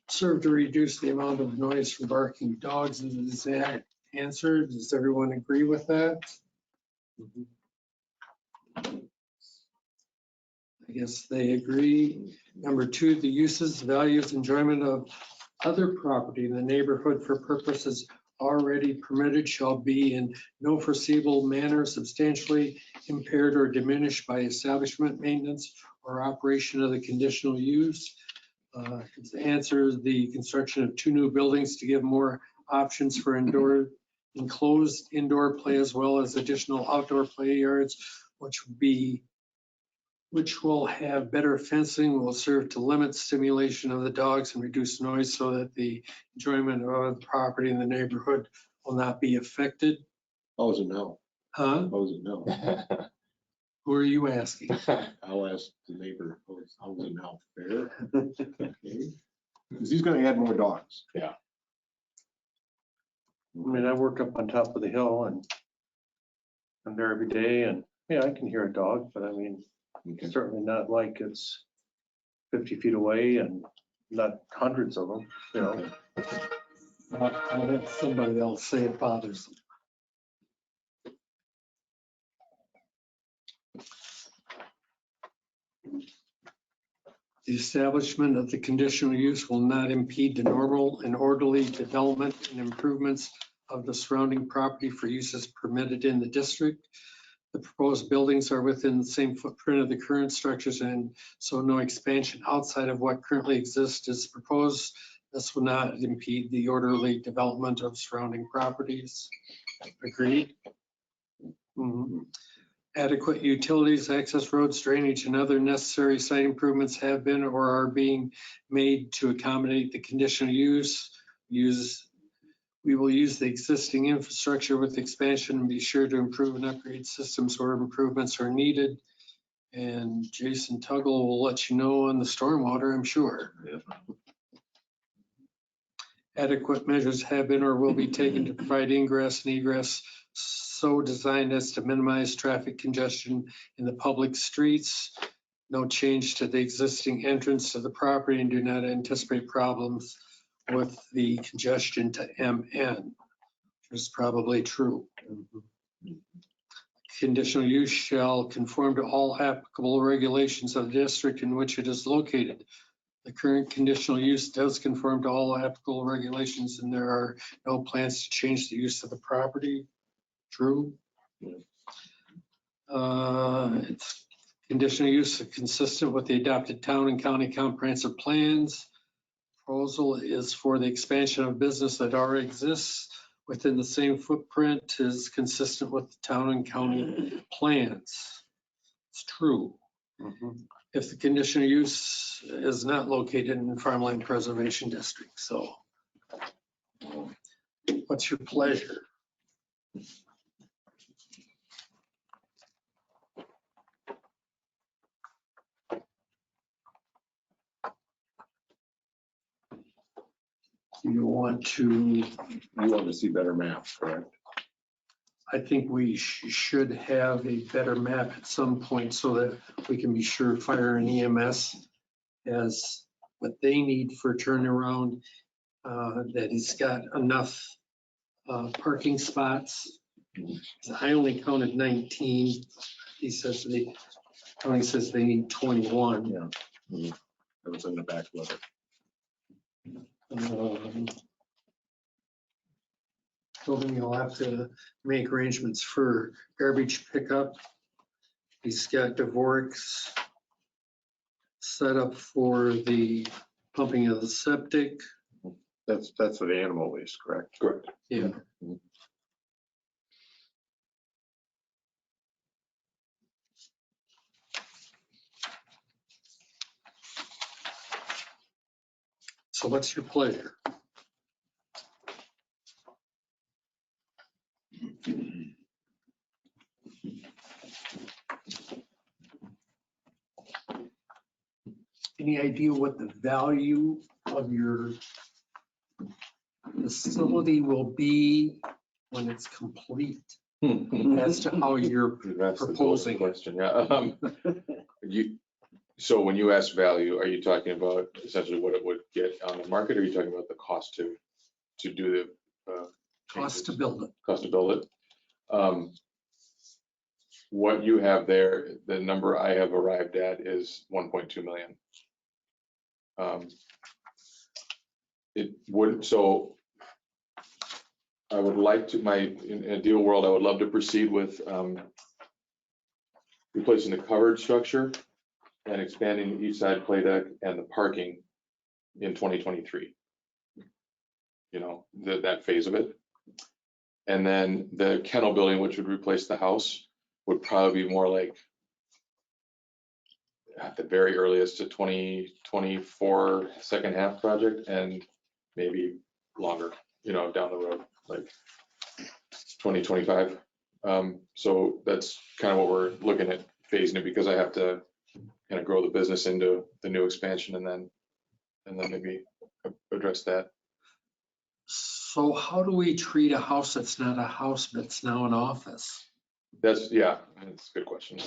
serve to reduce the amount of noise from barking dogs. Is that answered? Does everyone agree with that? I guess they agree. Number two, the uses, values, enjoyment of other property in the neighborhood for purposes already permitted shall be in no foreseeable manner substantially impaired or diminished by establishment, maintenance, or operation of the conditional use. The answer is the construction of 2 new buildings to give more options for enclosed indoor play as well as additional outdoor play yards, which will have better fencing, will serve to limit stimulation of the dogs and reduce noise so that the enjoyment of the property in the neighborhood will not be affected. How is it now? Huh? How is it now? Who are you asking? I'll ask the neighbor, how is it now? Fair? Because he's gonna add more dogs. I mean, I work up on top of the hill and I'm there every day and, yeah, I can hear a dog, but I mean, certainly not like it's 50 feet away and not hundreds of them, I'll have somebody else say it bothers them. The establishment of the conditional use will not impede the normal and orderly development and improvements of the surrounding property for uses permitted in the district. The proposed buildings are within the same footprint of the current structures, and so no expansion outside of what currently exists is proposed. This will not impede the orderly development of surrounding properties. Agreed? Mhm. Adequate utilities, access roads, drainage, and other necessary site improvements have been or are being made to accommodate the conditional use. We will use the existing infrastructure with expansion and be sure to improve and upgrade systems where improvements are needed. And Jason Tuggle will let you know on the stormwater, I'm sure. Adequate measures have been or will be taken to provide ingress and egress so designed as to minimize traffic congestion in the public streets. No change to the existing entrance to the property and do not anticipate problems with the congestion to MN, which is probably true. Conditional use shall conform to all applicable regulations of the district in which it is located. The current conditional use does conform to all applicable regulations and there are no plans to change the use of the property. True. It's conditional use is consistent with the adopted town and county comprehensive plans. Proposal is for the expansion of business that already exists within the same footprint is consistent with the town and county plans. It's true. If the conditional use is not located in farmland preservation district, so. What's your pleasure? You want to, You want to see better maps, correct? I think we should have a better map at some point so that we can be sure fire and EMS has what they need for turnaround, that he's got enough parking spots. I only counted 19. He says county says they need 21. That was in the back letter. So then you'll have to make arrangements for garbage pickup. He's got Dvorak's set up for the pumping of the septic. That's for the animal waste, correct? Correct. Yeah. So what's your pleasure? Any idea what the value of your facility will be when it's complete? As to how you're That's the proposing. question, yeah. So when you ask value, are you talking about essentially what it would get on the market? Or are you talking about the cost to do the cost to build it? cost to build it? What you have there, the number I have arrived at is 1.2 million. It would, so I would like to, in a ideal world, I would love to proceed with replacing the covered structure and expanding the east side play deck and the parking in 2023. You know, that phase of it. And then the kennel building, which would replace the house, would probably be more like at the very earliest to 2024 second half project and maybe longer, you know, down the road, like 2025. So that's kind of what we're looking at phasing it because I have to kind of grow the business into the new expansion and then maybe address that. So how do we treat a house that's not a house, but it's now an office? That's a good question.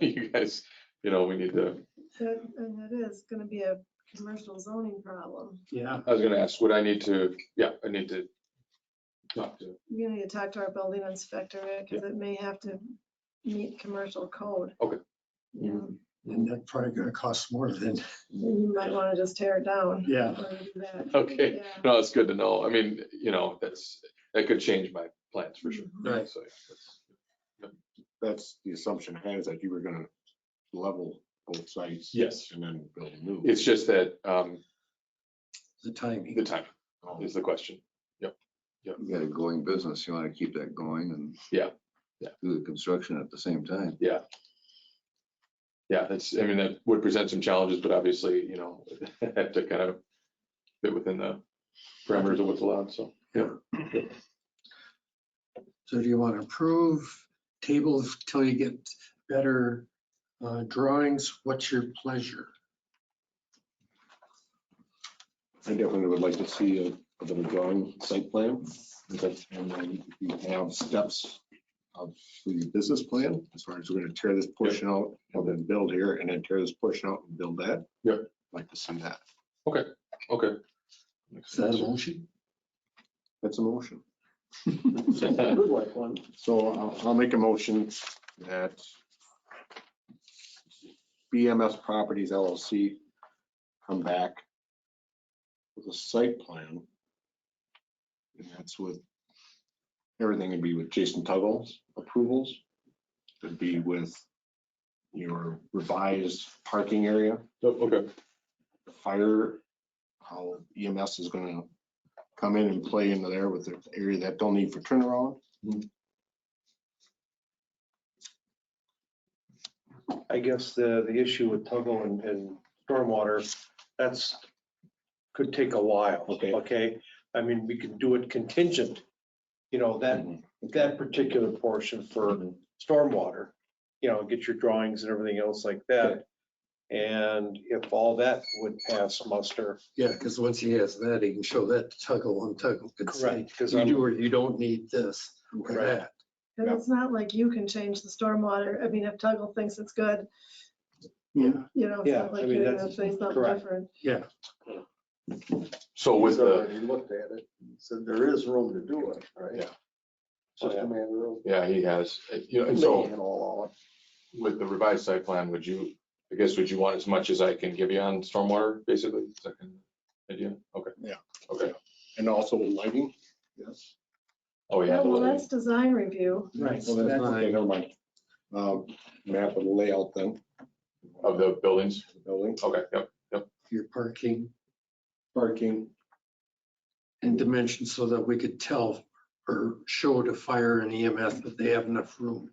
You guys, you know, we need to, And it is gonna be a commercial zoning problem. Yeah. I was gonna ask, would I need to, I need to talk to, You're gonna need to talk to our building inspector, because it may have to meet commercial code. Okay. Yeah, And that's probably gonna cost more than, you might wanna just tear it down. yeah. before you do that. okay, Yeah. no, it's good to know. I mean, you know, that could change my plans for sure. Right. So That's the assumption I had, is that you were gonna level both sites. Yes. And then build a new. it's just that The timing. the time is the question. You got a going business, you want to keep that going and Yeah. do the construction at the same time. Yeah, that's, I mean, that would present some challenges, but obviously, you know, have to kind of fit within the parameters of what's allowed, so. So do you want to approve tables till you get better drawings? What's your pleasure? I definitely would like to see a bit of drawing site plan. And then you have steps of the business plan, as far as we're gonna tear this portion out and then build here, and then tear this portion out and build that. Yep. I'd like to see that. Okay. Is that a motion? That's a motion. So I'll make a motion that BMS Properties LLC come back with a site plan. And that's with, everything would be with Jason Tuggle's approvals. It'd be with your revised parking area, Okay. the fire, how EMS is gonna come in and play into there with the area that don't need for turnaround. I guess the issue with Tuggle and stormwater, that's, could take a while. Okay. I mean, we can do it contingent, that particular portion for stormwater, get your drawings and everything else like that. And if all that would pass muster. Yeah, because once he has that, he can show that to Tuggle and Tuggle could say, Correct, 'cause you I'm- do or you don't need this or Correct. that. And it's not like you can change the stormwater. I mean, if Tuggle thinks it's good, Yeah, it's Yeah, not like I mean, you're gonna that's say something correct. different. yeah. So with He's the, already looked at it, and said there is room to do it, right? Yeah. It's just a matter of yeah, he has, and so laying it all out. with the revised site plan, would you want as much as I can give you on stormwater, basically? Is that kind of idea? Okay. Yeah. Okay. And also with lighting. Yes. Oh, yeah. Yeah, well, that's design review. Right. Well, that's, okay, never mind. Map of the layout then, Of the buildings? the building, Okay, yep. Your parking parking. and dimensions so that we could tell or show to fire and EMS that they have enough room.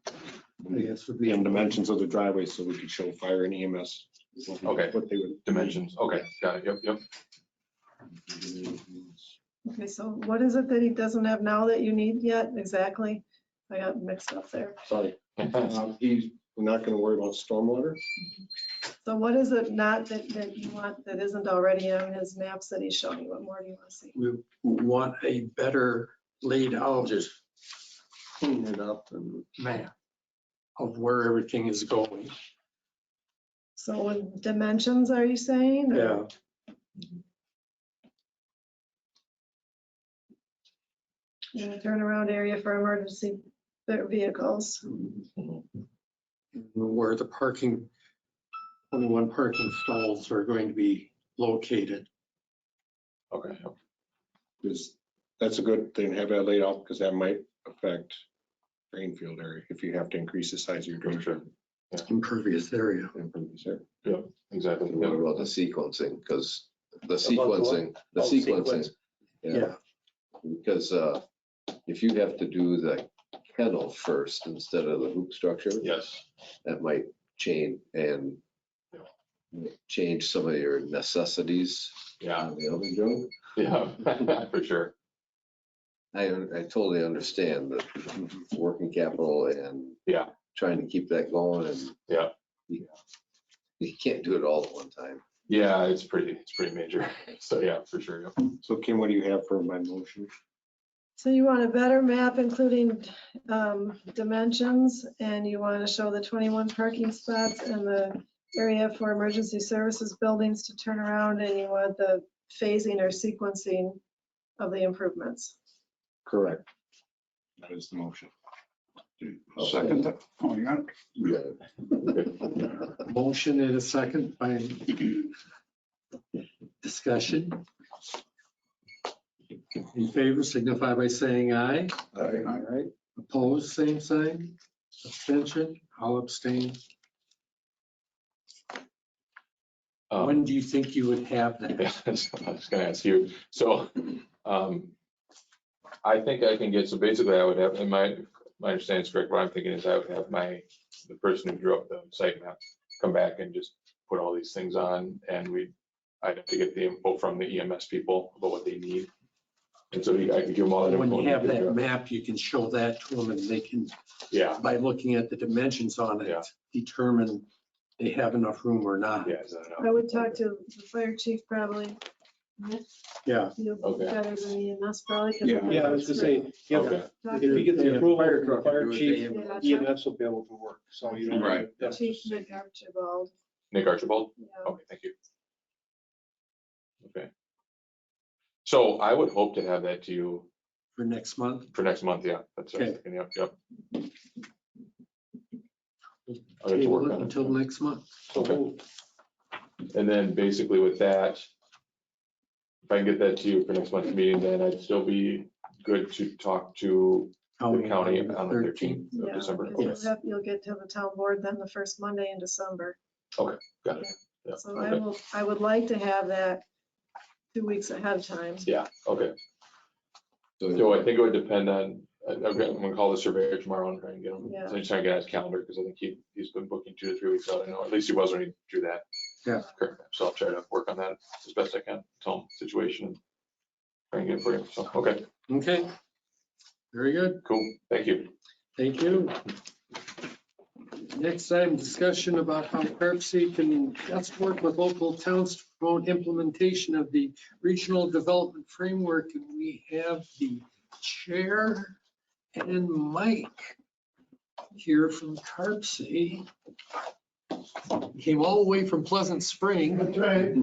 I guess would be. And dimensions of the driveway so we could show fire and EMS. Okay. What they would. Dimensions, okay, got it, yep. Okay, so what is it that he doesn't have now that you need yet exactly? I got mixed up there. Sorry, we're not gonna worry about stormwater. So what is it not that you want that isn't already on his maps that he's showing you? What more do you want to see? We want a better laid out Just clean it up and map of where everything is going. So with dimensions, are you saying? or- And a turnaround area for emergency vehicles. Where the parking, 21 parking stalls are going to be located. Okay, Because that's a good thing to have that laid out because that might affect drain field area if you have to increase the size of your drain sure, field. Impervious area. Impervious area. exactly. What Yep. about the sequencing? Because the About the what? sequencing, the Oh, sequencing. sequence. Yeah, because if you have to do the kennel first instead of the hoop structure, Yes, that might change some of your necessities yeah, on the other joint. yeah, for sure. I totally understand that working capital and Yeah. trying to keep that going and Yeah. you can't do it all at one time. Yeah, it's pretty major. So yeah, for sure. Yep. So Kim, what do you have for my motion? So you want a better map including dimensions, and you want to show the 21 parking spots and the area for emergency services buildings to turn around, and you want the phasing or sequencing of the improvements. Correct. That is the motion. I'll second that. oh, you got it. Yeah. Motion and a second by discussion. In favor signify by saying aye. All right. Opposed, same sign. Abstention, I'll abstain. When do you think you would have that? Yeah, I was gonna ask you. So, I think I can get, so basically I would have, and my understanding is correct, what I'm thinking is I would have the person who drew up the site map come back and just put all these things on, and I'd have to get the info from the EMS people about what they need. And so I could give them all that info. When you have that map, you can show that to them and they can, Yeah, by looking at the dimensions on Yeah. it, determine they have enough room or not. yeah. Is that enough? I would talk to the fire chief probably. Yeah. He'll be Okay. better than the EMS probably. 'cause Yeah. Yeah, I was gonna say, yeah, Okay, Talk if you get the Yeah, approval fire from the truck fire will do it, chief, they- Yeah, EMS will be able to work, so you don't. Right. that's Chief just- Nick Archibald. Nick Archibald? Yeah. Okay, thank you. Okay. So I would hope to have that to you For next month. for next month, yeah. That's what I was Okay. thinking, yep. I'll get to Table work it on it. until next month. So Okay. moved. And then basically with that, if I can get that to you for next month's meeting, then I'd still be good to talk to the county on the 13th of Yeah, December. because you'll get to the town board then the first Monday in December. Got it. Yeah, So okay. I would like to have that 2 weeks ahead of time. Yeah, okay. So I think it would depend on, I'm gonna call the surveyor tomorrow and try and get him, Yeah. so I'm trying to get his calendar, because I think he's been booking 2 to 3 weeks out. I know, at least he was when he drew that. Yeah. So I'll try to work on that as best I can, tell him the situation and try and get it for you. So, okay, Okay. Very good. cool. Thank you. Thank you. Next item, discussion about how CARPC can best work with local towns to promote implementation of the regional development framework. And we have the chair and Mike here from CARPC. Came all the way from Pleasant Spring. That's right.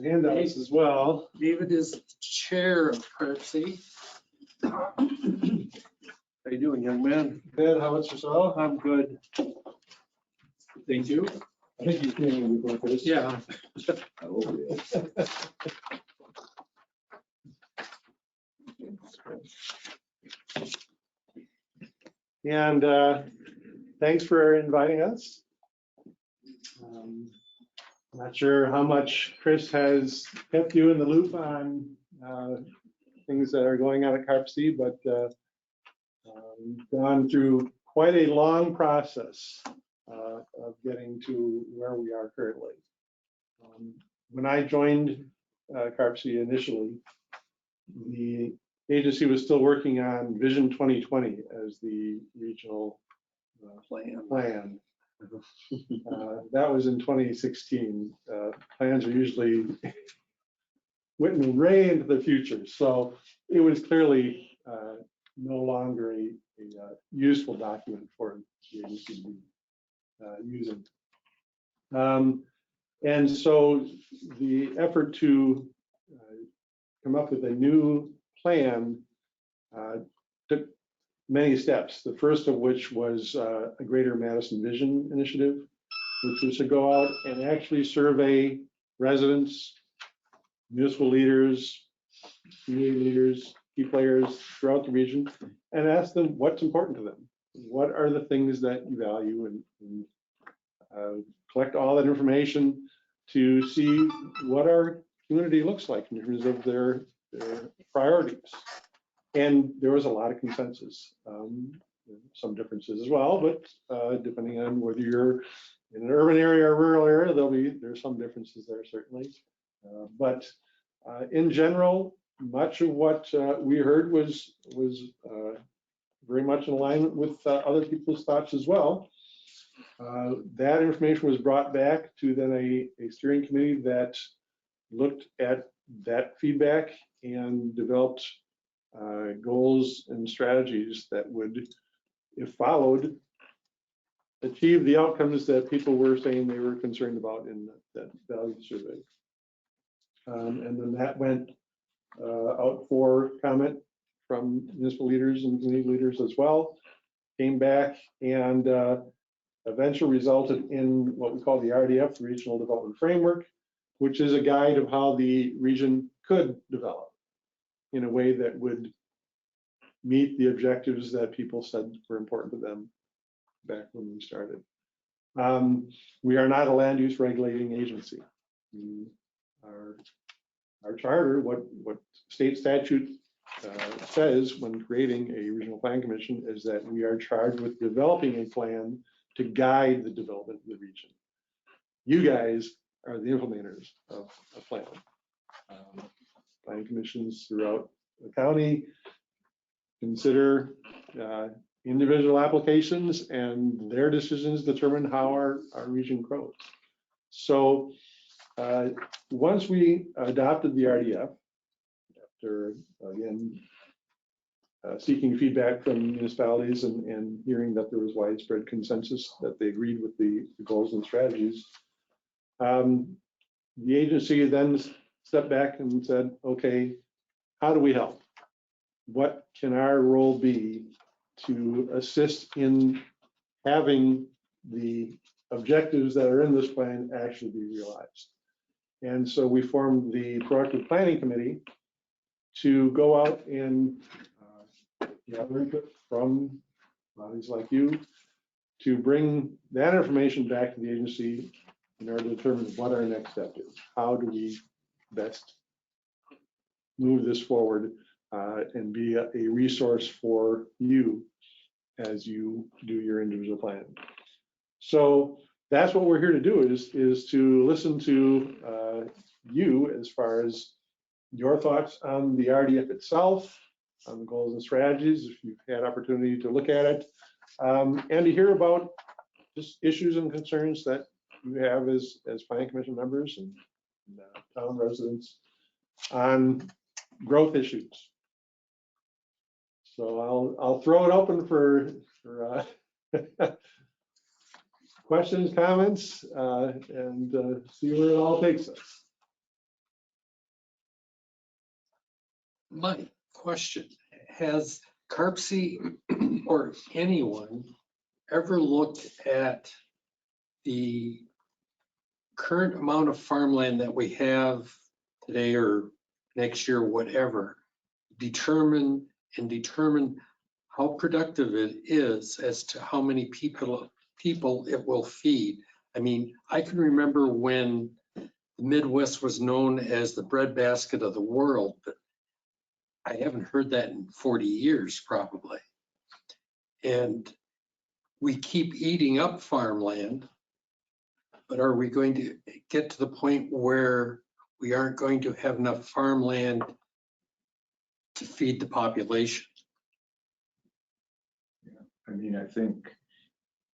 Handouts as well. David is the chair of CARPC. How you doing, young man? Good, how about yourself? I'm good. Thank you. I think you came before this. Yeah. And thanks for inviting us. Not sure how much Chris has kept you in the loop on things that are going on at CARPC, but we've gone through quite a long process of getting to where we are currently. When I joined CARPC initially, the agency was still working on Vision 2020 as the regional plan. That was in 2016. Plans are usually written way into the future, so it was clearly no longer a useful document for the agency to be using. And so the effort to come up with a new plan took many steps. The first of which was a Greater Madison Vision Initiative, which was to go out and actually survey residents, municipal leaders, community leaders, key players throughout the region, and ask them what's important to them. What are the things that you value, and collect all that information to see what our community looks like in terms of their priorities. And there was a lot of consensus, some differences as well, but depending on whether you're in an urban area or rural area, there's some differences there certainly. But in general, much of what we heard was very much in alignment with other people's thoughts as well. That information was brought back to then a steering committee that looked at that feedback and developed goals and strategies that would, if followed, achieve the outcomes that people were saying they were concerned about in that value survey. And then that went out for comment from municipal leaders and community leaders as well, came back and eventually resulted in what we call the RDF, the Regional Development Framework, which is a guide of how the region could develop in a way that would meet the objectives that people said were important to them back when we started. We are not a land use regulating agency. Our charter, what state statute says when creating a regional plan commission is that we are charged with developing a plan to guide the development of the region. You guys are the implementers of a plan. Plan commissions throughout the county consider individual applications, and their decisions determine how our region grows. So once we adopted the RDF, after again seeking feedback from municipalities and hearing that there was widespread consensus that they agreed with the goals and strategies, the agency then stepped back and said, okay, how do we help? What can our role be to assist in having the objectives that are in this plan actually be realized. And so we formed the Proactive Planning Committee to go out and gather input from bodies like you to bring that information back to the agency in order to determine what our next step is. How do we best move this forward and be a resource for you as you do your individual plan? So that's what we're here to do, is to listen to you as far as your thoughts on the RDF itself, on the goals and strategies, if you've had opportunity to look at it, and to hear about just issues and concerns that you have as planning commission members and town residents on growth issues. So I'll throw it open for questions, comments, and see where it all takes us. My question, has CARPC or anyone ever looked at the current amount of farmland that we have today or next year, whatever, determine how productive it is as to how many people it will feed? I mean, I can remember when the Midwest was known as the breadbasket of the world, but I haven't heard that in 40 years probably. And we keep eating up farmland, but are we going to get to the point where we aren't going to have enough farmland to feed the population? I mean, I think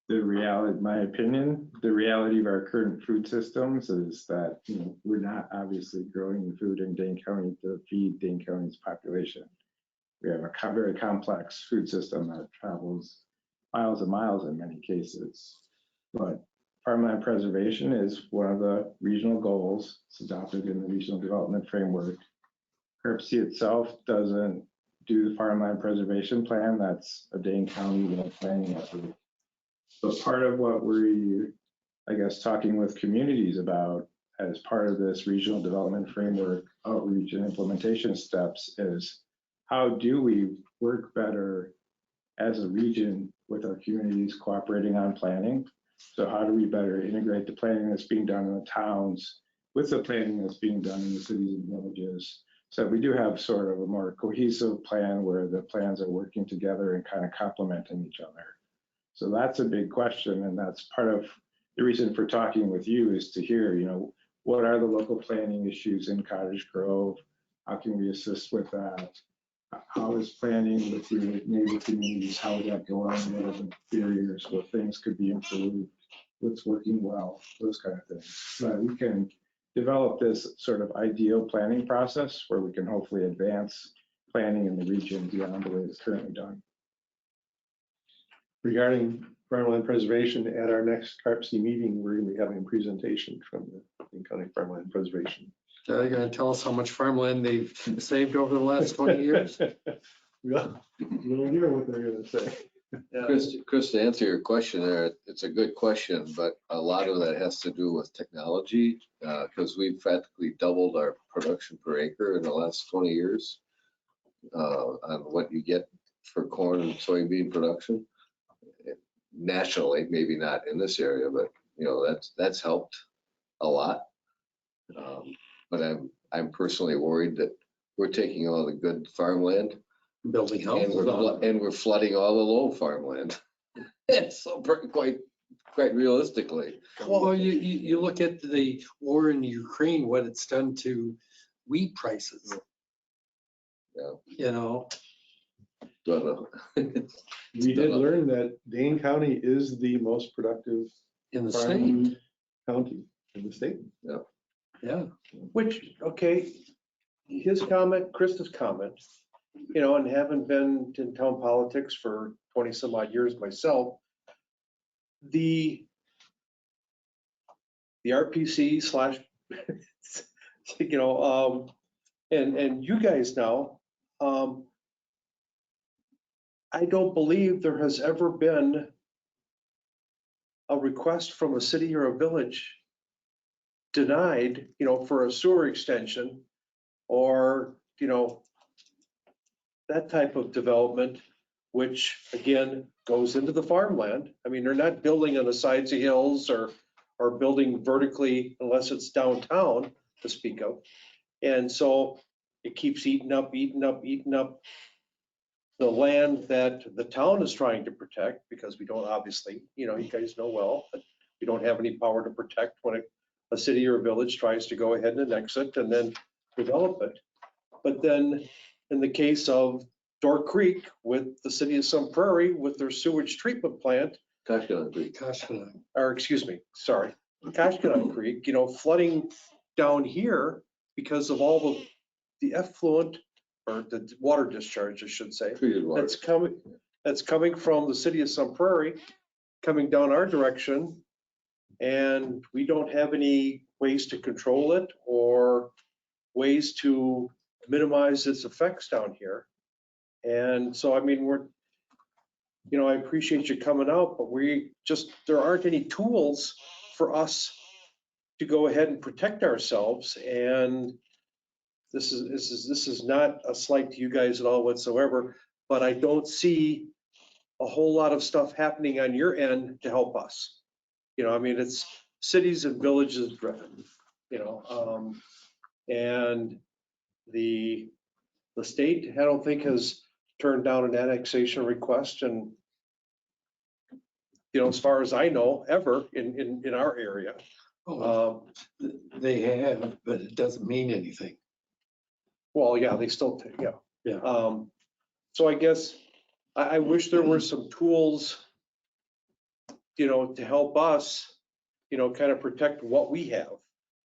the reality, my opinion, the reality of our current food systems is that, you know, we're not obviously growing the food in Dane County to feed Dane County's population. We have a very complex food system that travels miles and miles in many cases. But farmland preservation is one of the regional goals. It's adopted in the regional development framework. CARPC itself doesn't do the farmland preservation plan. That's a Dane County planning effort. But part of what we're, I guess, talking with communities about as part of this regional development framework outreach and implementation steps is how do we work better as a region with our communities cooperating on planning? So how do we better integrate the planning that's being done in the towns with the planning that's being done in the cities and villages? So we do have sort of a more cohesive plan where the plans are working together and kind of complementing each other. So that's a big question, and that's part of the reason for talking with you is to hear, you know, what are the local planning issues in Cottage Grove? How can we assist with that? How is planning with your neighbor communities? How is that going? What are the barriers? What things could be improved? What's working well? Those kind of things. So that we can develop this sort of ideal planning process where we can hopefully advance planning in the region beyond the way it's currently done. Regarding farmland preservation, at our next CARPC meeting, we're going to be having a presentation from the Dane County Farmland Preservation. So they're going to tell us how much farmland they've saved over the last 20 years? We'll hear what they're going to say. Chris, to answer your question there, it's a good question, but a lot of that has to do with technology because we've practically doubled our production per acre in the last 20 years on what you get for corn and soybean production. Nationally, maybe not in this area, but you know that's helped a lot. But I'm personally worried that we're taking all the good farmland, Building houses and we're flooding all the low farmland. So quite realistically. Well, you look at the war in Ukraine, what it's done to wheat prices. Yeah. You know. Don't know. We did learn that Dane County is the most productive In the farming state. county in the state. Yeah. Yeah. Which, okay, his comment, Krista's comment, you know, and having been in town politics for 20 some odd years myself, the RPC slash, you know, and you guys now, I don't believe there has ever been a request from a city or a village denied, for a sewer extension or, that type of development, which again goes into the farmland. I mean, they're not building on the sides of hills or building vertically unless it's downtown to speak of. And so it keeps eating up the land that the town is trying to protect, because we don't obviously, you guys know well, that we don't have any power to protect when a city or a village tries to go ahead and annex it and then develop it. But then in the case of Door Creek with the city of Sun Prairie with their sewage treatment plant, Kashkanan Creek. or excuse me, sorry, Kashkanan Creek, flooding down here because of all the effluent or the water discharge, I should say, Treated water. that's coming from the city of Sun Prairie, coming down our direction. And we don't have any ways to control it or ways to minimize its effects down here. And so, I mean, I appreciate you coming out, but there aren't any tools for us to go ahead and protect ourselves. And this is not a slight to you guys at all whatsoever, but I don't see a whole lot of stuff happening on your end to help us. I mean, it's cities and villages driven, and the state, I don't think, has turned down an annexation request, and as far as I know, ever in our area. They have, but it doesn't mean anything. Well, yeah, they still take, yeah. Yeah. So I guess I wish there were some tools, to help us, kind of protect what we have.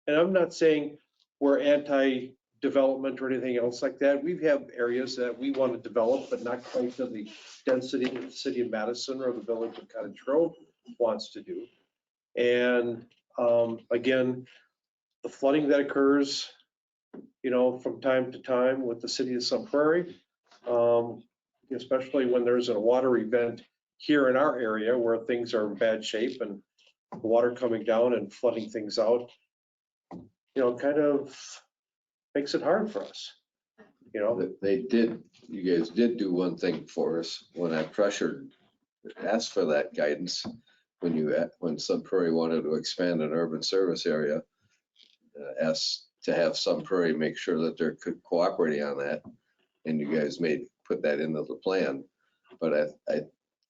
And I'm not saying we're anti-development or anything else like that. We have areas that we want to develop, but not quite to the density that the city of Madison or the village of Cottage Grove wants to do. And again, the flooding that occurs, from time to time with the city of Sun Prairie, especially when there's a water event here in our area where things are in bad shape and the water coming down and flooding things out, kind of makes it hard for us. You guys did do one thing for us when I asked for that guidance. When Sun Prairie wanted to expand an urban service area, asked to have Sun Prairie make sure that they're cooperating on that. And you guys put that into the plan. But I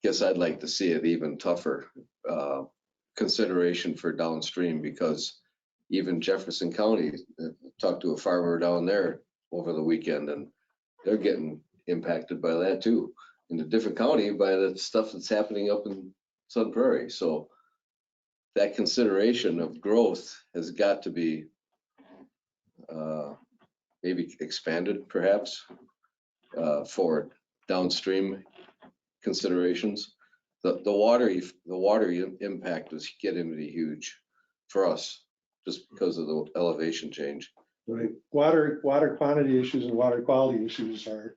guess I'd like to see it even tougher consideration for downstream, because even Jefferson County, talked to a farmer down there over the weekend, and they're getting impacted by that too, in a different county, by the stuff that's happening up in Sun Prairie. So that consideration of growth has got to be maybe expanded perhaps for downstream considerations. The water impact is getting to be huge for us just because of the elevation change. Right. Water quantity issues and water quality issues are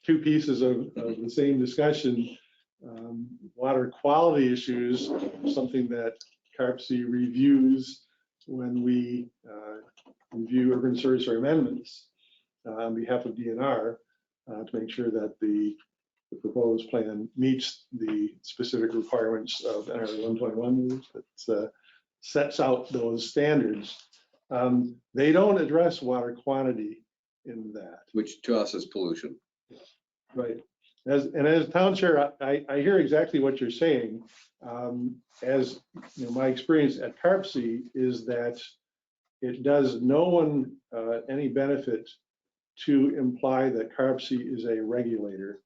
two pieces of the same discussion. Water quality issues, something that CARPC reviews when we review urban service amendments on behalf of DNR to make sure that the proposed plan meets the specific requirements of NR 121 that sets out those standards. They don't address water quantity in that. Which to us is pollution. Right. As town chair, I hear exactly what you're saying. As my experience at CARPC is that it does no one any benefit to imply that CARPC is a regulator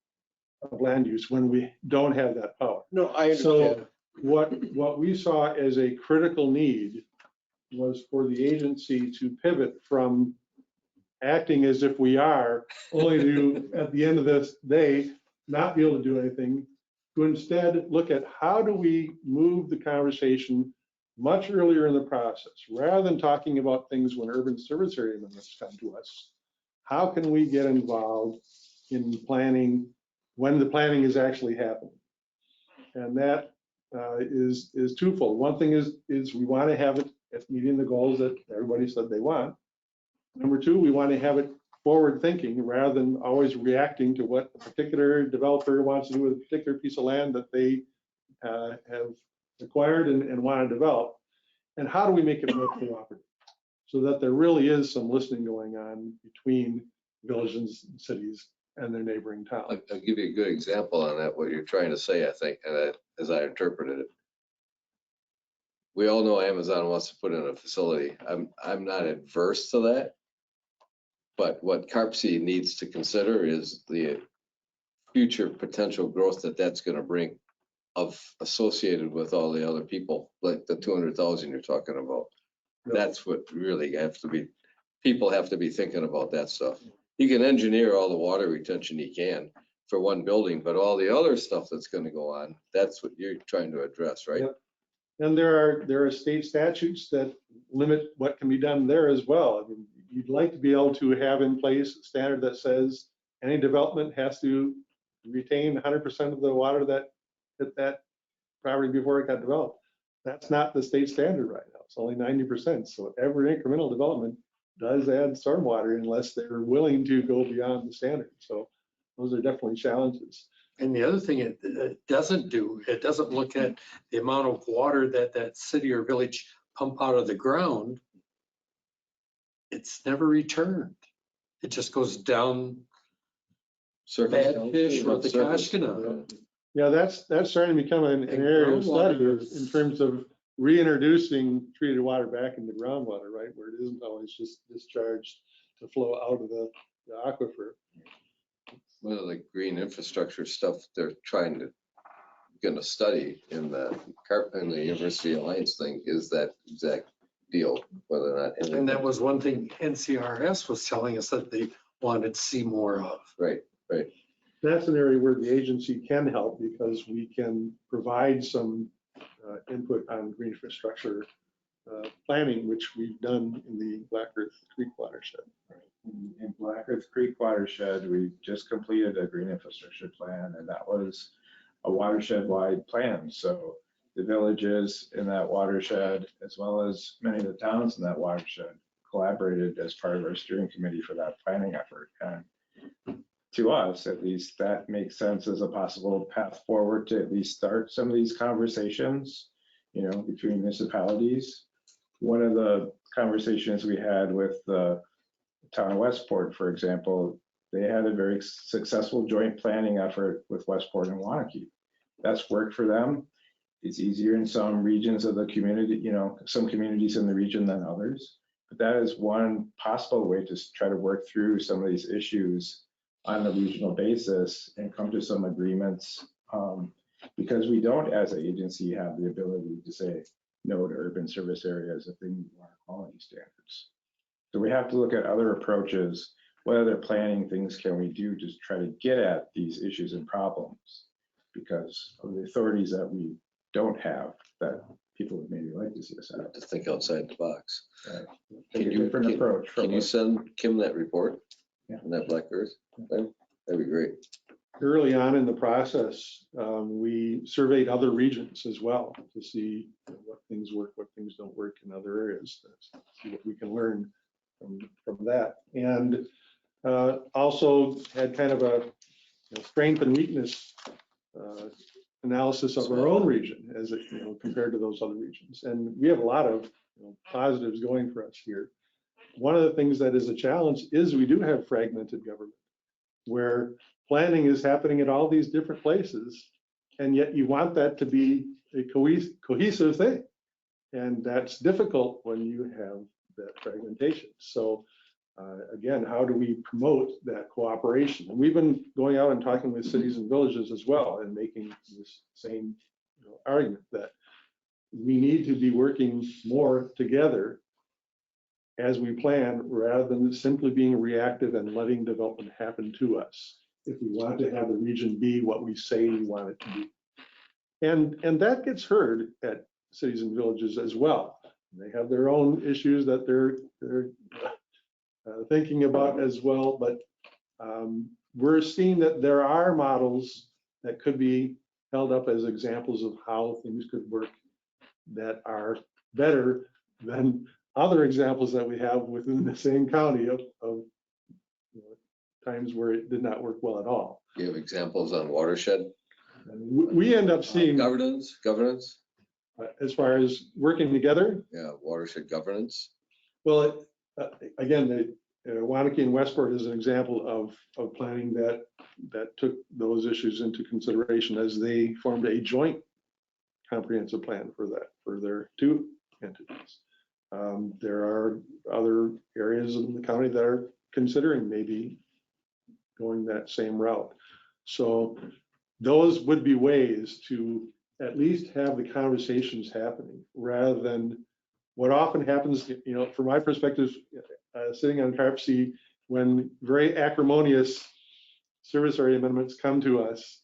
of land use when we don't have that power. No, I understand. So what we saw as a critical need was for the agency to pivot from acting as if we are, only to, at the end of this day, not be able to do anything, to instead look at how do we move the conversation much earlier in the process, rather than talking about things when urban service area amendments come to us. How can we get involved in planning when the planning is actually happening? And that is twofold. One thing is we want to have it at meeting the goals that everybody said they want. Number two, we want to have it forward thinking rather than always reacting to what a particular developer wants to do with a particular piece of land that they have acquired and want to develop. And how do we make it more cooperative so that there really is some listening going on between villages and cities and their neighboring towns? I'll give you a good example on that, what you're trying to say, I think, and as I interpreted it. We all know Amazon wants to put in a facility. I'm not adverse to that. But what CARPC needs to consider is the future potential growth that that's going to bring associated with all the other people, like the 200,000 you're talking about. That's what really people have to be thinking about that stuff. You can engineer all the water retention you can for one building, but all the other stuff that's going to go on, that's what you're trying to address, right? Yep. And there are state statutes that limit what can be done there as well. I mean, you'd like to be able to have in place a standard that says any development has to retain 100% of the water that hit that property before it got developed. That's not the state standard right now. It's only 90%. So every incremental development does add stormwater unless they're willing to go beyond the standard. So those are definitely challenges. And the other thing it doesn't do, it doesn't look at the amount of water that city or village pump out of the ground. It's never returned. It just goes down bad fish with the Kashkina. Yeah, that's starting to become an area of study in terms of reintroducing treated water back into groundwater, right? Where it isn't always just discharged to flow out of the aquifer. One of the green infrastructure stuff they're gonna study in the University Alliance thing is that exact deal, whether or not. And that was one thing NCRS was telling us that they wanted to see more of. Right. That's an area where the agency can help because we can provide some input on green infrastructure planning, which we've done in the Black Earth Creek watershed. In Black Earth Creek watershed, we just completed a green infrastructure plan, and that was a watershed-wide plan. So the villages in that watershed, as well as many of the towns in that watershed, collaborated as part of our steering committee for that planning effort. And to us, at least, that makes sense as a possible path forward to at least start some of these conversations, between municipalities. One of the conversations we had with the town of Westport, for example, they had a very successful joint planning effort with Westport and Wanakee. That's worked for them. It's easier in some regions of the community, some communities in the region than others. But that is one possible way to try to work through some of these issues on a regional basis and come to some agreements, because we don't, as an agency, have the ability to say no to urban service areas if they meet water quality standards. So we have to look at other approaches. What other planning things can we do to try to get at these issues and problems because of the authorities that we don't have that people would maybe like to see us have. To think outside the box. Right. Take a different approach. Can you send Kim that report? Yeah. On that Black Earth thing? That'd be great. Early on in the process, we surveyed other regions as well to see what things work, what things don't work in other areas, to see what we can learn from that. And also had kind of a strength and weakness analysis of our own region as it, compared to those other regions. And we have a lot of positives going for us here. One of the things that is a challenge is we do have fragmented government where planning is happening at all these different places, and yet you want that to be a cohesive thing. And that's difficult when you have that fragmentation. So again, how do we promote that cooperation? And we've been going out and talking with cities and villages as well and making this same argument that we need to be working more together as we plan rather than simply being reactive and letting development happen to us if we want to have the region be what we say we want it to be. And that gets heard at cities and villages as well. They have their own issues that they're thinking about as well, but we're seeing that there are models that could be held up as examples of how things could work that are better than other examples that we have within the same county of you know, times where it did not work well at all. You have examples on watershed And we end up seeing, governance? as far as working together, Yeah, watershed governance. well, again, the Wanakee and Westport is an example of planning that took those issues into consideration as they formed a joint comprehensive plan for their two entities. There are other areas in the county that are considering maybe going that same route. So those would be ways to at least have the conversations happening rather than what often happens, you know, from my perspective, sitting on Carp C, when very acrimonious service area amendments come to us,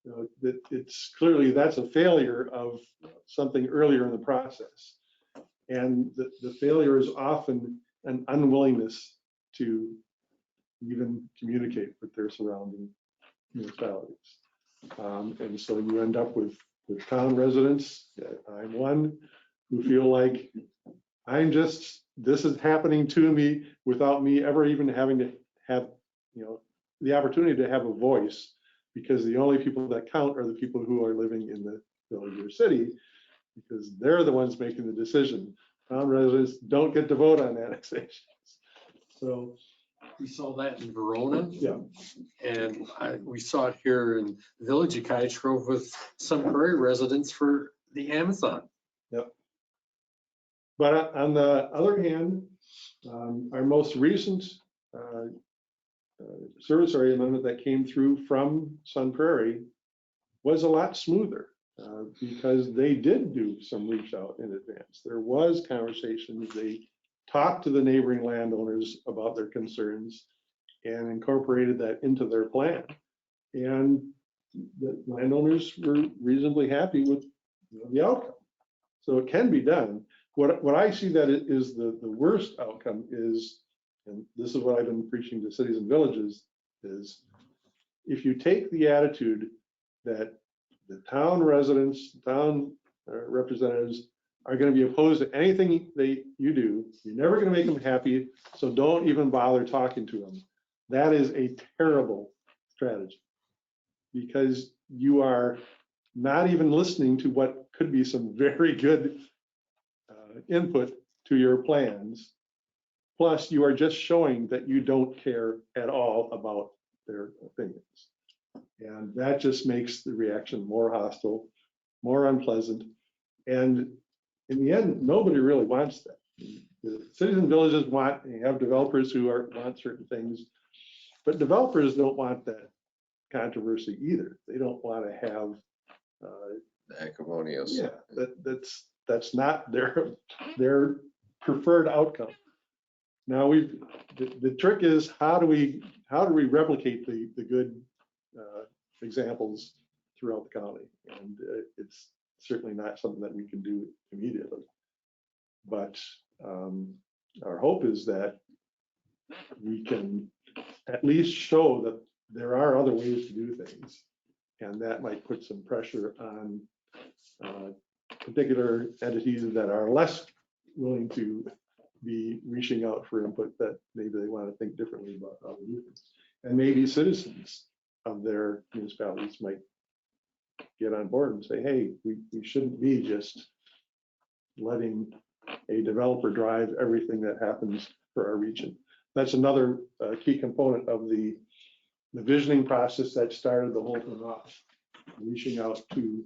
you know, that it's clearly that's a failure of something earlier in the process. And the failure is often an unwillingness to even communicate with their surrounding municipalities. And so you end up with town residents, I'm one, who feel like this is happening to me without me ever even having to have, you know, the opportunity to have a voice, because the only people that count are the people who are living in the village or city, because they're the ones making the decision. Town residents don't get to vote on annexations. So We saw that in Verona. yeah, And we saw it here in the village of Cottage Grove with some Prairie residents for the Amazon. but on the other hand, our most recent service area amendment that came through from Sun Prairie was a lot smoother because they did do some reach out in advance. There was conversations. They talked to the neighboring landowners about their concerns and incorporated that into their plan. And the landowners were reasonably happy with, you know, the outcome. So it can be done. What I see that is the worst outcome is, and this is what I've been preaching to cities and villages, is if you take the attitude that the town residents, town representatives are going to be opposed to anything you do, you're never going to make them happy, so don't even bother talking to them. That is a terrible strategy, because you are not even listening to what could be some very good input to your plans. Plus, you are just showing that you don't care at all about their opinions. And that just makes the reaction more hostile, more unpleasant. And in the end, nobody really wants that. The cities and villages have developers who want certain things, but developers don't want that controversy either. They don't want to have Acrimonious. yeah, that's not their preferred outcome. Now the trick is how do we replicate the good examples throughout the county, and it's certainly not something that we can do immediately. But our hope is that we can at least show that there are other ways to do things, and that might put some pressure on particular entities that are less willing to be reaching out for input, that maybe they want to think differently about how to do things. And maybe citizens of their municipalities might get on board and say, hey, we shouldn't be just letting a developer drive everything that happens for our region. That's another key component of the visioning process that started the whole thing off, reaching out to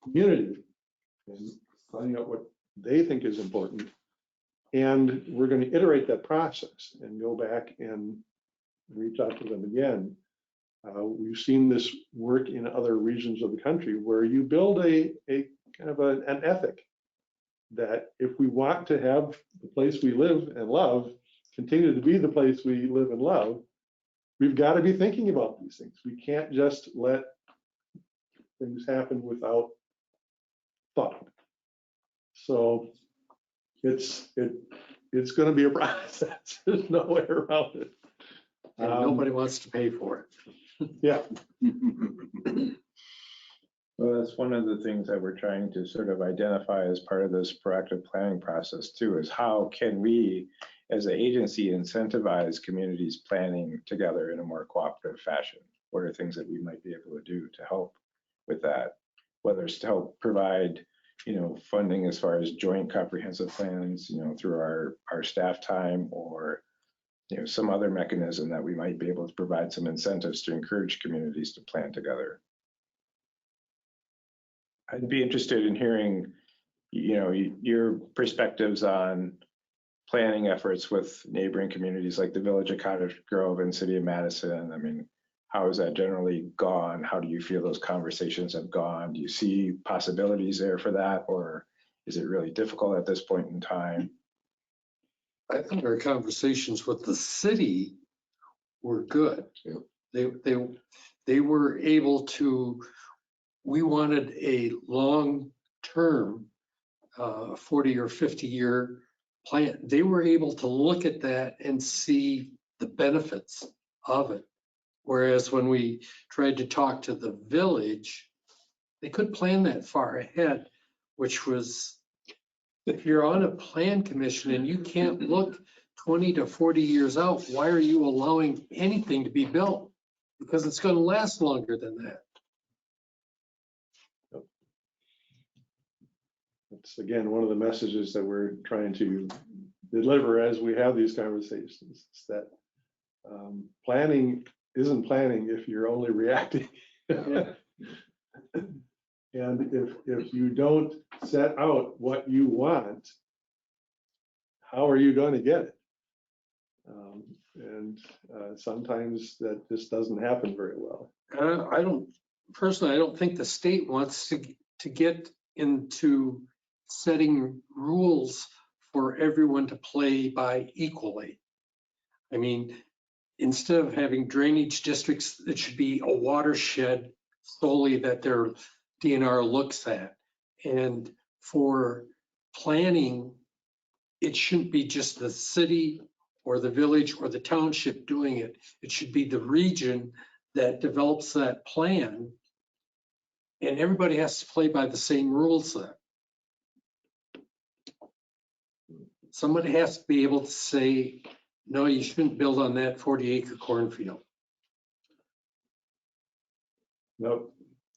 community and finding out what they think is important. And we're going to iterate that process and go back and reach out to them again. We've seen this work in other regions of the country where you build a kind of an ethic that if we want to have the place we live and love continue to be the place we live and love, we've got to be thinking about these things. We can't just let things happen without thought. So it's going to be a process. There's no way around it. And nobody wants to pay for it. Yeah. Well, that's one of the things that we're trying to sort of identify as part of this proactive planning process too, is how can we, as an agency, incentivize communities planning together in a more cooperative fashion? What are things that we might be able to do to help with that? Whether it's to help provide, funding as far as joint comprehensive plans, through our staff time, or some other mechanism that we might be able to provide some incentives to encourage communities to plan together. I'd be interested in hearing, your perspectives on planning efforts with neighboring communities like the Village of Cottage Grove and City of Madison. I mean, how has that generally gone? How do you feel those conversations have gone? Do you see possibilities there for that, or is it really difficult at this point in time? I think our conversations with the city were good. Yeah. They were able to, we wanted a long-term 40 or 50-year plan. They were able to look at that and see the benefits of it. Whereas when we tried to talk to the village, they couldn't plan that far ahead, which was, if you're on a plan commission and you can't look 20 to 40 years out, why are you allowing anything to be built? Because it's going to last longer than that. It's again, one of the messages that we're trying to deliver as we have these conversations. It's that planning isn't planning if you're only reacting. And if you don't set out what you want, how are you going to get it? Sometimes that just doesn't happen very well. I don't think the state wants to get into setting rules for everyone to play by equally. I mean, instead of having drainage districts, it should be a watershed solely that their DNR looks at. And for planning, it shouldn't be just the city or the village or the township doing it. It should be the region that develops that plan. And everybody has to play by the same rules then. Somebody has to be able to say, no, you shouldn't build on that 40-acre cornfield. Nope.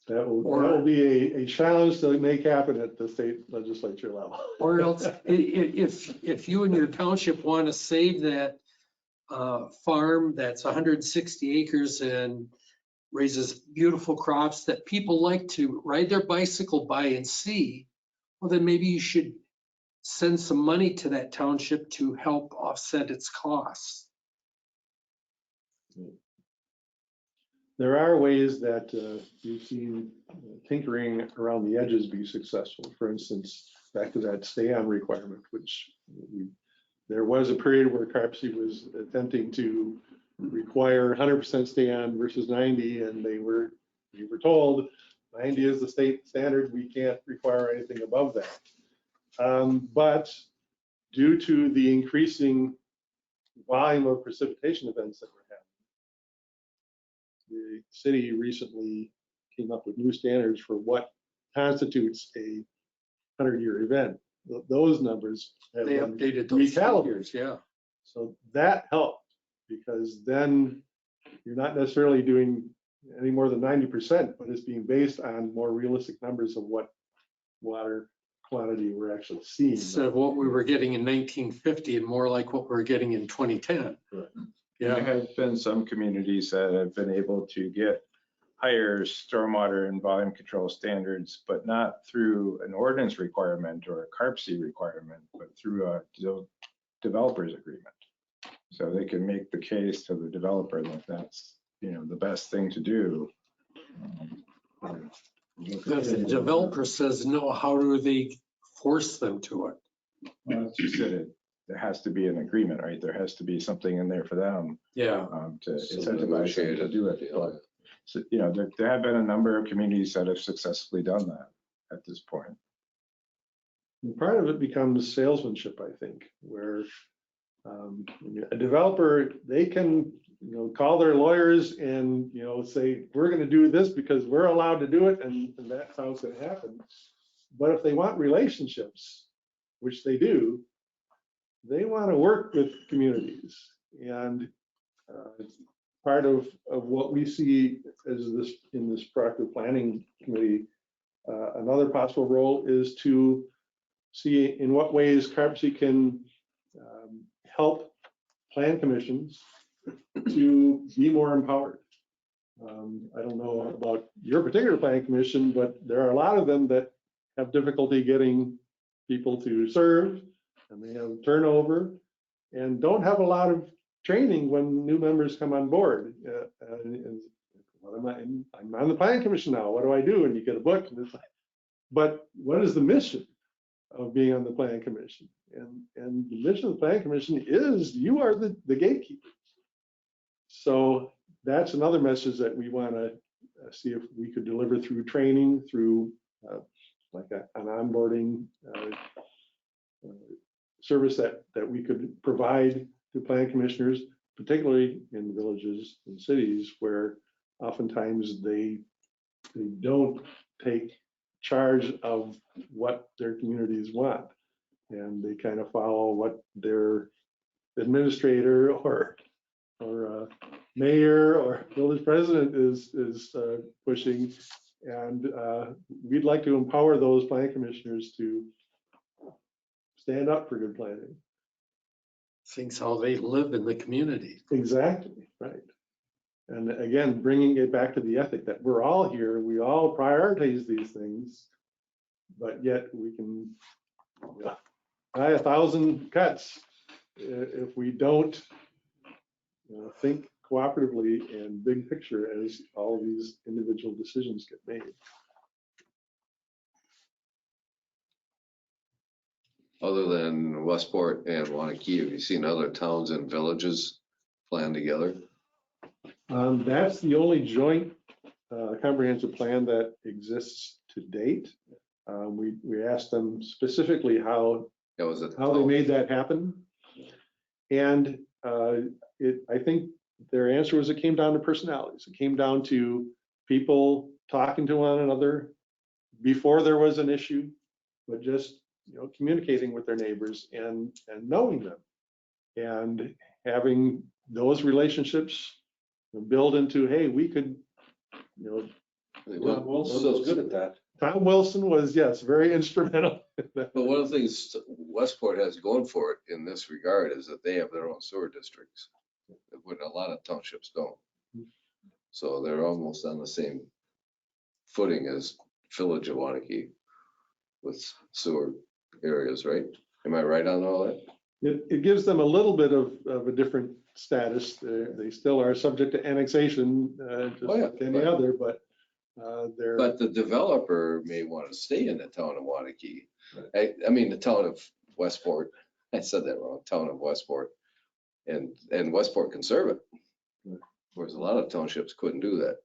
That will be a challenge to make happen at the state legislature level. Or else, if you and your township want to save that farm that's 160 acres and raises beautiful crops that people like to ride their bicycle by and see, well, then maybe you should send some money to that township to help offset its costs. There are ways that you've seen tinkering around the edges be successful. For instance, back to that stay-on requirement, which there was a period where CARPC was attempting to require 100% stay-on versus 90, and we were told 90 is the state standard. We can't require anything above that. But due to the increasing volume of precipitation events that we're having, the city recently came up with new standards for what constitutes a 100-year event. Those numbers have They been updated those recalibrated. figures, yeah. So that helped, because then you're not necessarily doing any more than 90%, but it's being based on more realistic numbers of what water quantity we're actually seeing. Instead of what we were getting in 1950 and more like what we're getting in 2010. Right. There have been some communities that have been able to get higher stormwater and volume control standards, but not through an ordinance requirement or a CARPC requirement, but through a developer's agreement. So they can make the case to the developer that that's, the best thing to do. If the developer says no, how do they force them to it? Well, that's just it. There has to be an agreement, right? There has to be something in there for them. Yeah. To incentivize them to do it. But, so, there have been a number of communities that have successfully done that at this point. And part of it becomes salesmanship, I think, where a developer, they can call their lawyers and, say, we're going to do this because we're allowed to do it and that's how it's going to happen. But if they want relationships, which they do, they want to work with communities. And part of what we see as in this proactive planning committee, another possible role is to see in what ways CARPC can help plan commissions to be more empowered. I don't know about your particular planning commission, but there are a lot of them that have difficulty getting people to serve, and they have turnover and don't have a lot of training when new members come on board. And I'm on the planning commission now. What do I do? And you get a book. And it's like, but what is the mission of being on the planning commission? And the mission of the planning commission is you are the gatekeepers. So that's another message that we want to see if we could deliver through training, through like an onboarding service that we could provide to planning commissioners, particularly in villages and cities where oftentimes they don't take charge of what their communities want. And they kind of follow what their administrator or mayor or village president is pushing. And we'd like to empower those planning commissioners to stand up for good planning. Things how they live in the community. Exactly, right. And again, bringing it back to the ethic that we're all here, we all prioritize these things, but yet we can buy 1,000 cuts if we don't think cooperatively and big picture as all these individual decisions get made. Other than Westport and Wanakee, have you seen other towns and villages plan together? That's the only joint comprehensive plan that exists to date. We asked them specifically how they made that happen. And I think their answer was it came down to personalities. It came down to people talking to one another before there was an issue, but just communicating with their neighbors and knowing them and having those relationships build into, hey, we could, Tom Wilson was good at that. Tom Wilson was, yes, very instrumental. But one of the things Westport has going for it in this regard is that they have their own sewer districts, when a lot of townships don't. So they're almost on the same footing as Village of Wanakee with sewer areas, right? Am I right on all that? It gives them a little bit of a different status. They still are subject to annexation, just like any other, but they're. But the developer may want to stay in the town of Wanakee. I mean, the town of Westport. I said that wrong. Town of Westport, and Westport can serve it, whereas a lot of townships couldn't do that.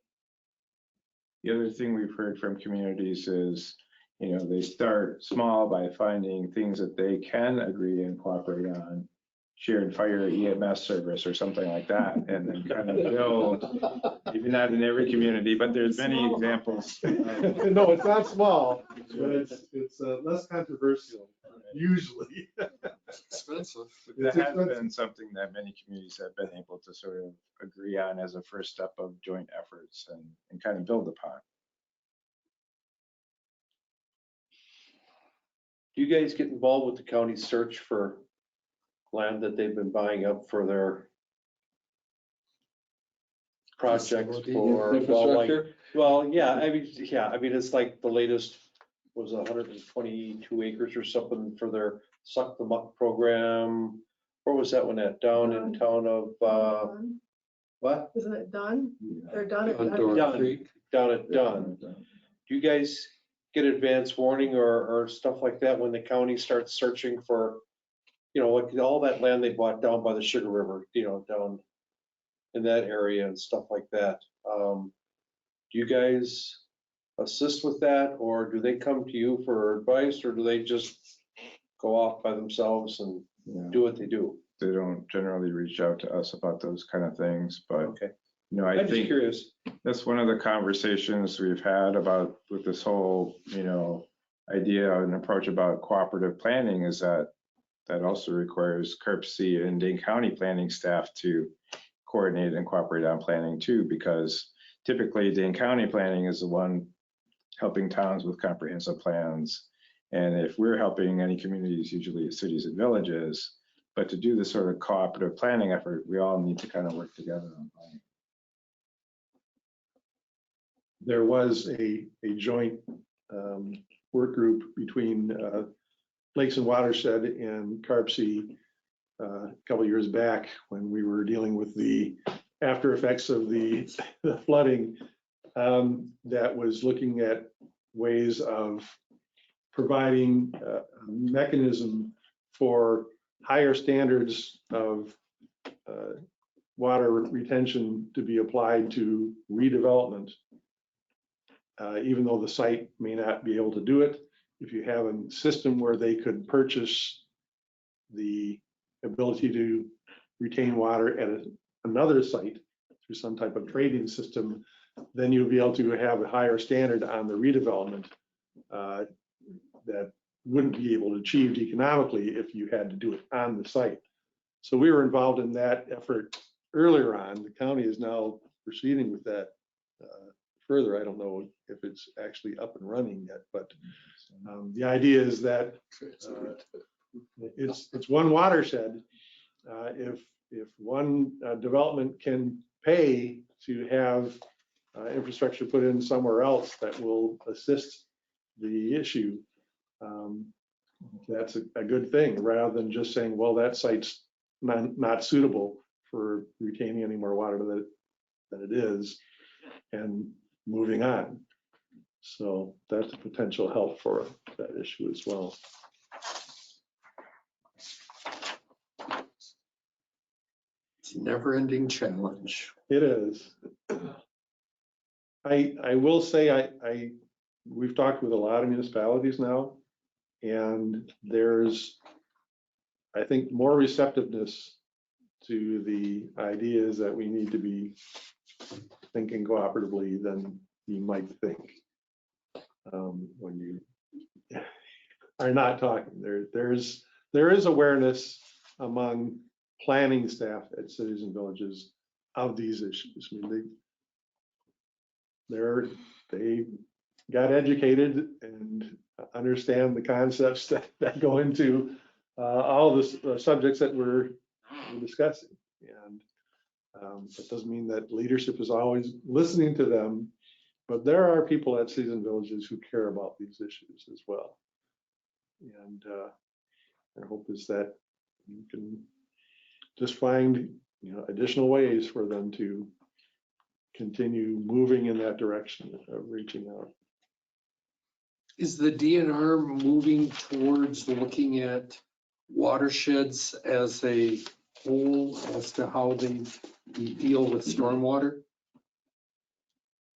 The other thing we've heard from communities is, they start small by finding things that they can agree and cooperate on, shared fire EMS service or something like that, and then kind of build, maybe not in every community, but there's many examples. No, it's not small, but it's less controversial, usually. Expensive. That has been something that many communities have been able to sort of agree on as a first step of joint efforts and kind of build upon. Do you guys get involved with the county search for land that they've been buying up for their projects for Infrastructure? I mean, it's like the latest was 122 acres or something for their Suck the Muck program. Where was that one at? Down in town of, what? Isn't it done? They're done at Dunn, down at Dunn. Do you guys get advance warning or stuff like that when the county starts searching for, like all that land they bought down by the Sugar River, down in that area and stuff like that? Do you guys assist with that, or do they come to you for advice, or do they just go off by themselves and do what they do? They don't generally reach out to us about those kind of things, but, Okay. you know, I I'm just think curious. that's one of the conversations we've had about with this whole, you know, idea and approach about cooperative planning is that also requires CARPC and Dane County planning staff to coordinate and cooperate on planning too, because typically Dane County planning is the one helping towns with comprehensive plans. And if we're helping any communities, usually cities and villages, but to do this sort of cooperative planning effort, we all need to kind of work together on planning. There was a joint work group between Lakes and Watershed and CARPC a couple of years back when we were dealing with the after effects of the flooding, that was looking at ways of providing a mechanism for higher standards of water retention to be applied to redevelopment. Even though the site may not be able to do it, if you have a system where they could purchase the ability to retain water at another site through some type of trading system, then you'll be able to have a higher standard on the redevelopment that wouldn't be able to achieve economically if you had to do it on the site. So we were involved in that effort earlier on. The county is now proceeding with that further. I don't know if it's actually up and running yet, but the idea is that it's one watershed. If one development can pay to have infrastructure put in somewhere else that will assist the issue, that's a good thing, rather than just saying, well, that site's not suitable for retaining any more water than it is, and moving on. So that's a potential help for that issue as well. It's a never-ending challenge. It is. I will say we've talked with a lot of municipalities now, and there's, I think, more receptiveness to the ideas that we need to be thinking cooperatively than you might think when you are not talking. There is awareness among planning staff at cities and villages of these issues. I mean, they got educated and understand the concepts that go into all the subjects that we're discussing. And that doesn't mean that leadership is always listening to them, but there are people at cities and villages who care about these issues as well. And our hope is that you can just find additional ways for them to continue moving in that direction of reaching out. Is the DNR moving towards looking at watersheds as a whole as to how they deal with stormwater?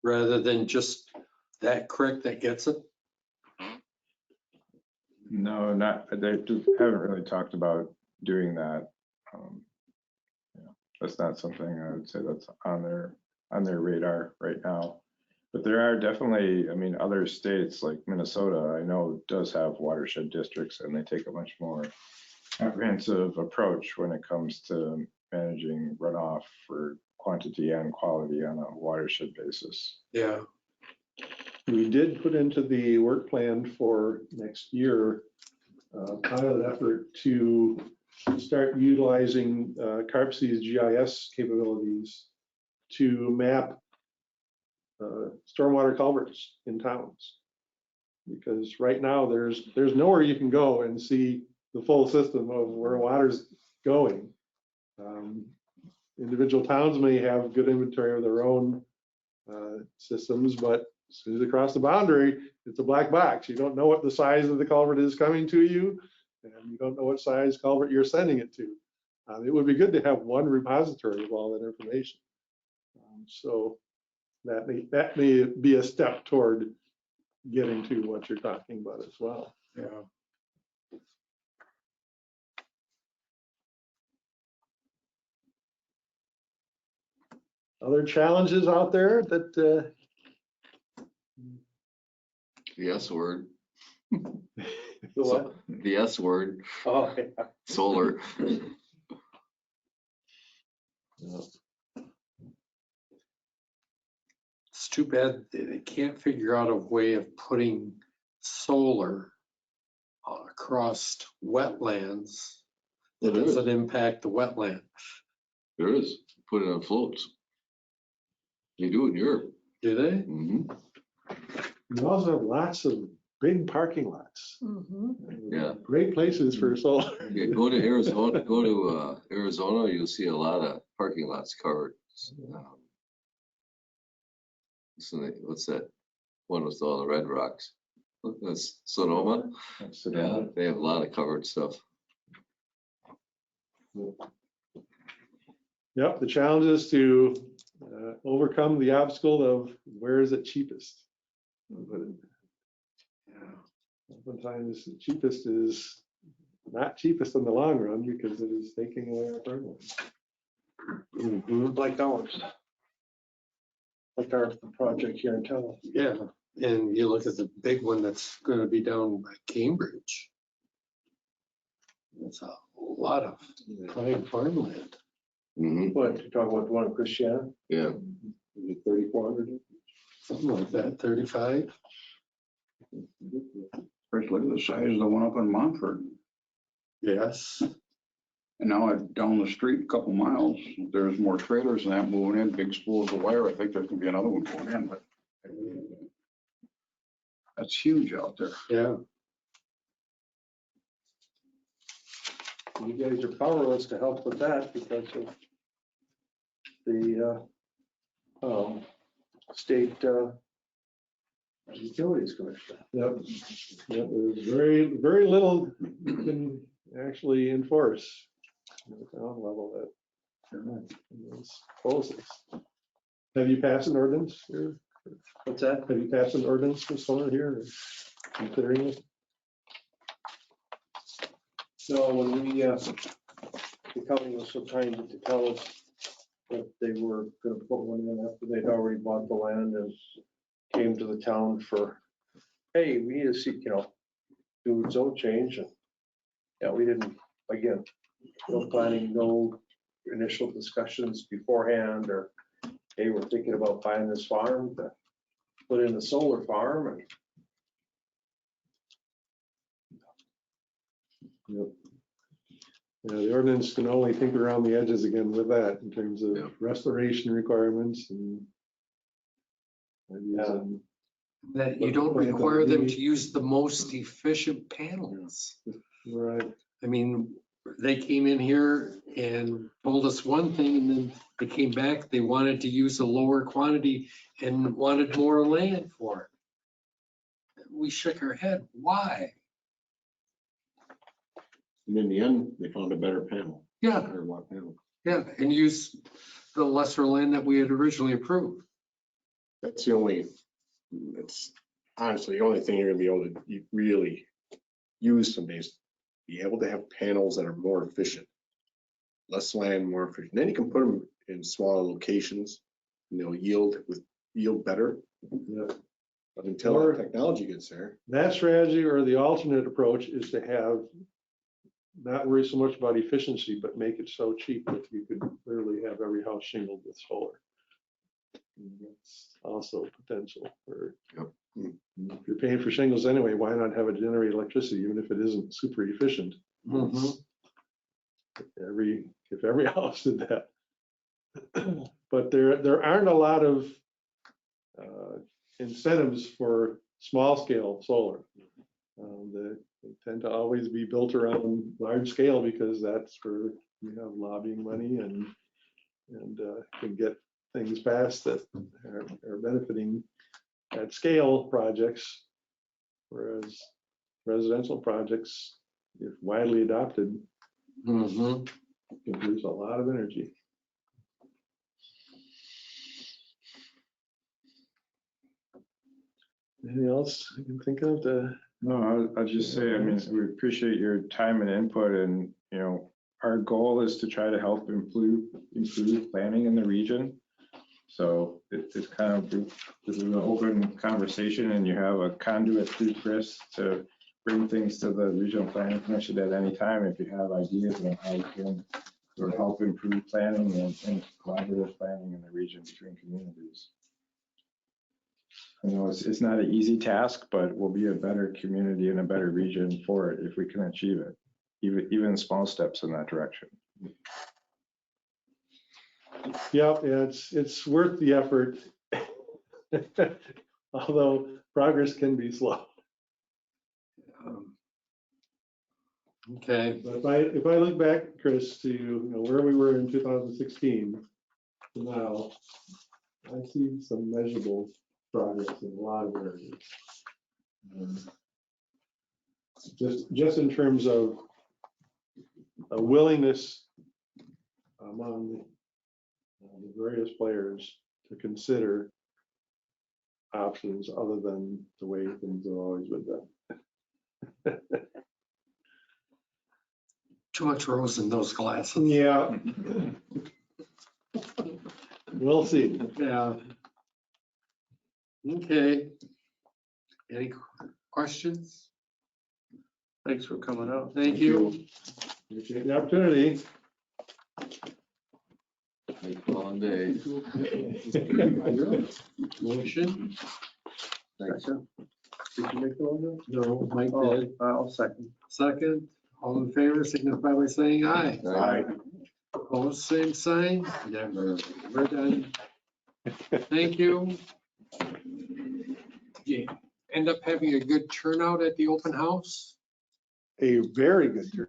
Rather than just that creek that gets it? No, they haven't really talked about doing that. That's not something I would say that's on their radar right now. But there are definitely, I mean, other states like Minnesota, I know does have watershed districts, and they take a much more comprehensive approach when it comes to managing runoff for quantity and quality on a watershed basis. Yeah. We did put into the work plan for next year pilot effort to start utilizing CARPC's GIS capabilities to map stormwater culverts in towns. Because right now there's nowhere you can go and see the full system of where water's going. Individual towns may have good inventory of their own systems, but as soon as you cross the boundary, it's a black box. You don't know what the size of the culvert is coming to you, and you don't know what size culvert you're sending it to. It would be good to have one repository of all that information. So that may be a step toward getting to what you're talking about as well. Yeah. other challenges out there that, The S word, The what? the S word, Oh, yeah. solar. It's too bad they can't figure out a way of putting solar across wetlands that There is. doesn't impact the wetland. There is, put it on floats. They do it in Europe. Do they? Mhm. you also have lots of big parking lots. Yeah. Great places for solar. Yeah, go to Arizona, you'll see a lot of parking lots covered. What's that one with all the red rocks? That's Sonoma. Yeah, they have a lot of covered stuff. Yep, the challenge is to overcome the obstacle of where is it cheapest. But oftentimes the cheapest is not cheapest in the long run because it is taking away our farmland. Like ours. Like our project here in town. Yeah, and you look at the big one that's gonna be down by Cambridge. That's a lot of prime farmland. Mhm. What, you talking about the one in Christiana? Yeah. 3,400. Something like that, 35. First, look at the size of the one up in Montford. Yes. And now down the street, a couple miles, there's more trailers than that moving in, big spools of wire. I think there's gonna be another one going in, but that's huge out there. Yeah. You guys are powerless to help with that because of the state utilities commission. Yep. Yep, there's very little you can actually enforce at the town level that those proposals. Have you passed an ordinance here? What's that? Have you passed an ordinance for solar here? Or considering it? So when we, the county was so kind to tell us that they were gonna put one in after they'd already bought the land and came to the town for, hey, we need to see, do zone change. And yeah, we didn't, again, no planning, no initial discussions beforehand, or, hey, we're thinking about buying this farm to put in a solar farm. And Yep. Yeah, the ordinance can only think around the edges again with that in terms of Yeah. restoration requirements and. Yeah. That you don't require them to use the most efficient panels. Right. I mean, they came in here and told us one thing, and then they came back, they wanted to use a lower quantity and wanted more land for it. We shook our head, why? And in the end, they found a better panel. Yeah, Better watt panel. yeah, and use the lesser land that we had originally approved. That's honestly the only thing you're gonna be able to really use some days. Be able to have panels that are more efficient. Less land, more efficient. Then you can put them in smaller locations, yield better. Yeah. But until Or- the technology gets there. That strategy or the alternate approach is to have, not worry so much about efficiency, but make it so cheap that you could literally have every house shingled with solar. And that's also potential for. Yep. If you're paying for shingles anyway, why not have it generate electricity, even if it isn't super efficient? Mhm. If every house did that. But there aren't a lot of incentives for small scale solar. They tend to always be built around large scale because that's where you have lobbying money and can get things passed that are benefiting at scale projects. Whereas residential projects, if widely adopted, Mhm. can produce a lot of energy. Anything else I can think of to? No, I'll just say, I mean, we appreciate your time and input, and, our goal is to try to help improve planning in the region. So it's kind of, this is an open conversation and you have a conduit through Chris to bring things to the Regional Planning Commission at any time if you have ideas on how you can sort of help improve planning and collaborative planning in the region between communities. I know it's not an easy task, but we'll be a better community and a better region for it if we can achieve it, even small steps in that direction. Yeah, it's worth the effort. Although progress can be slow. Okay, But if I look back, Chris, to where we were in 2016 to now, I see some measurable progress in a lot of areas. Just in terms of a willingness among the various players to consider options other than the way things have always been done. too much rose in those glasses. Yeah. We'll see. Yeah. Okay. Any questions? Thanks for coming out. Thank you. Appreciate the opportunity. Make a long day. Motion? Thanks. Did you make the one? No, Mike Oh, did. I'll second. Second, all in favor, signify by saying aye. Aye. Opposed, same sign. Never. We're done. Thank you. You end up having a good turnout at the open house? A very good turn.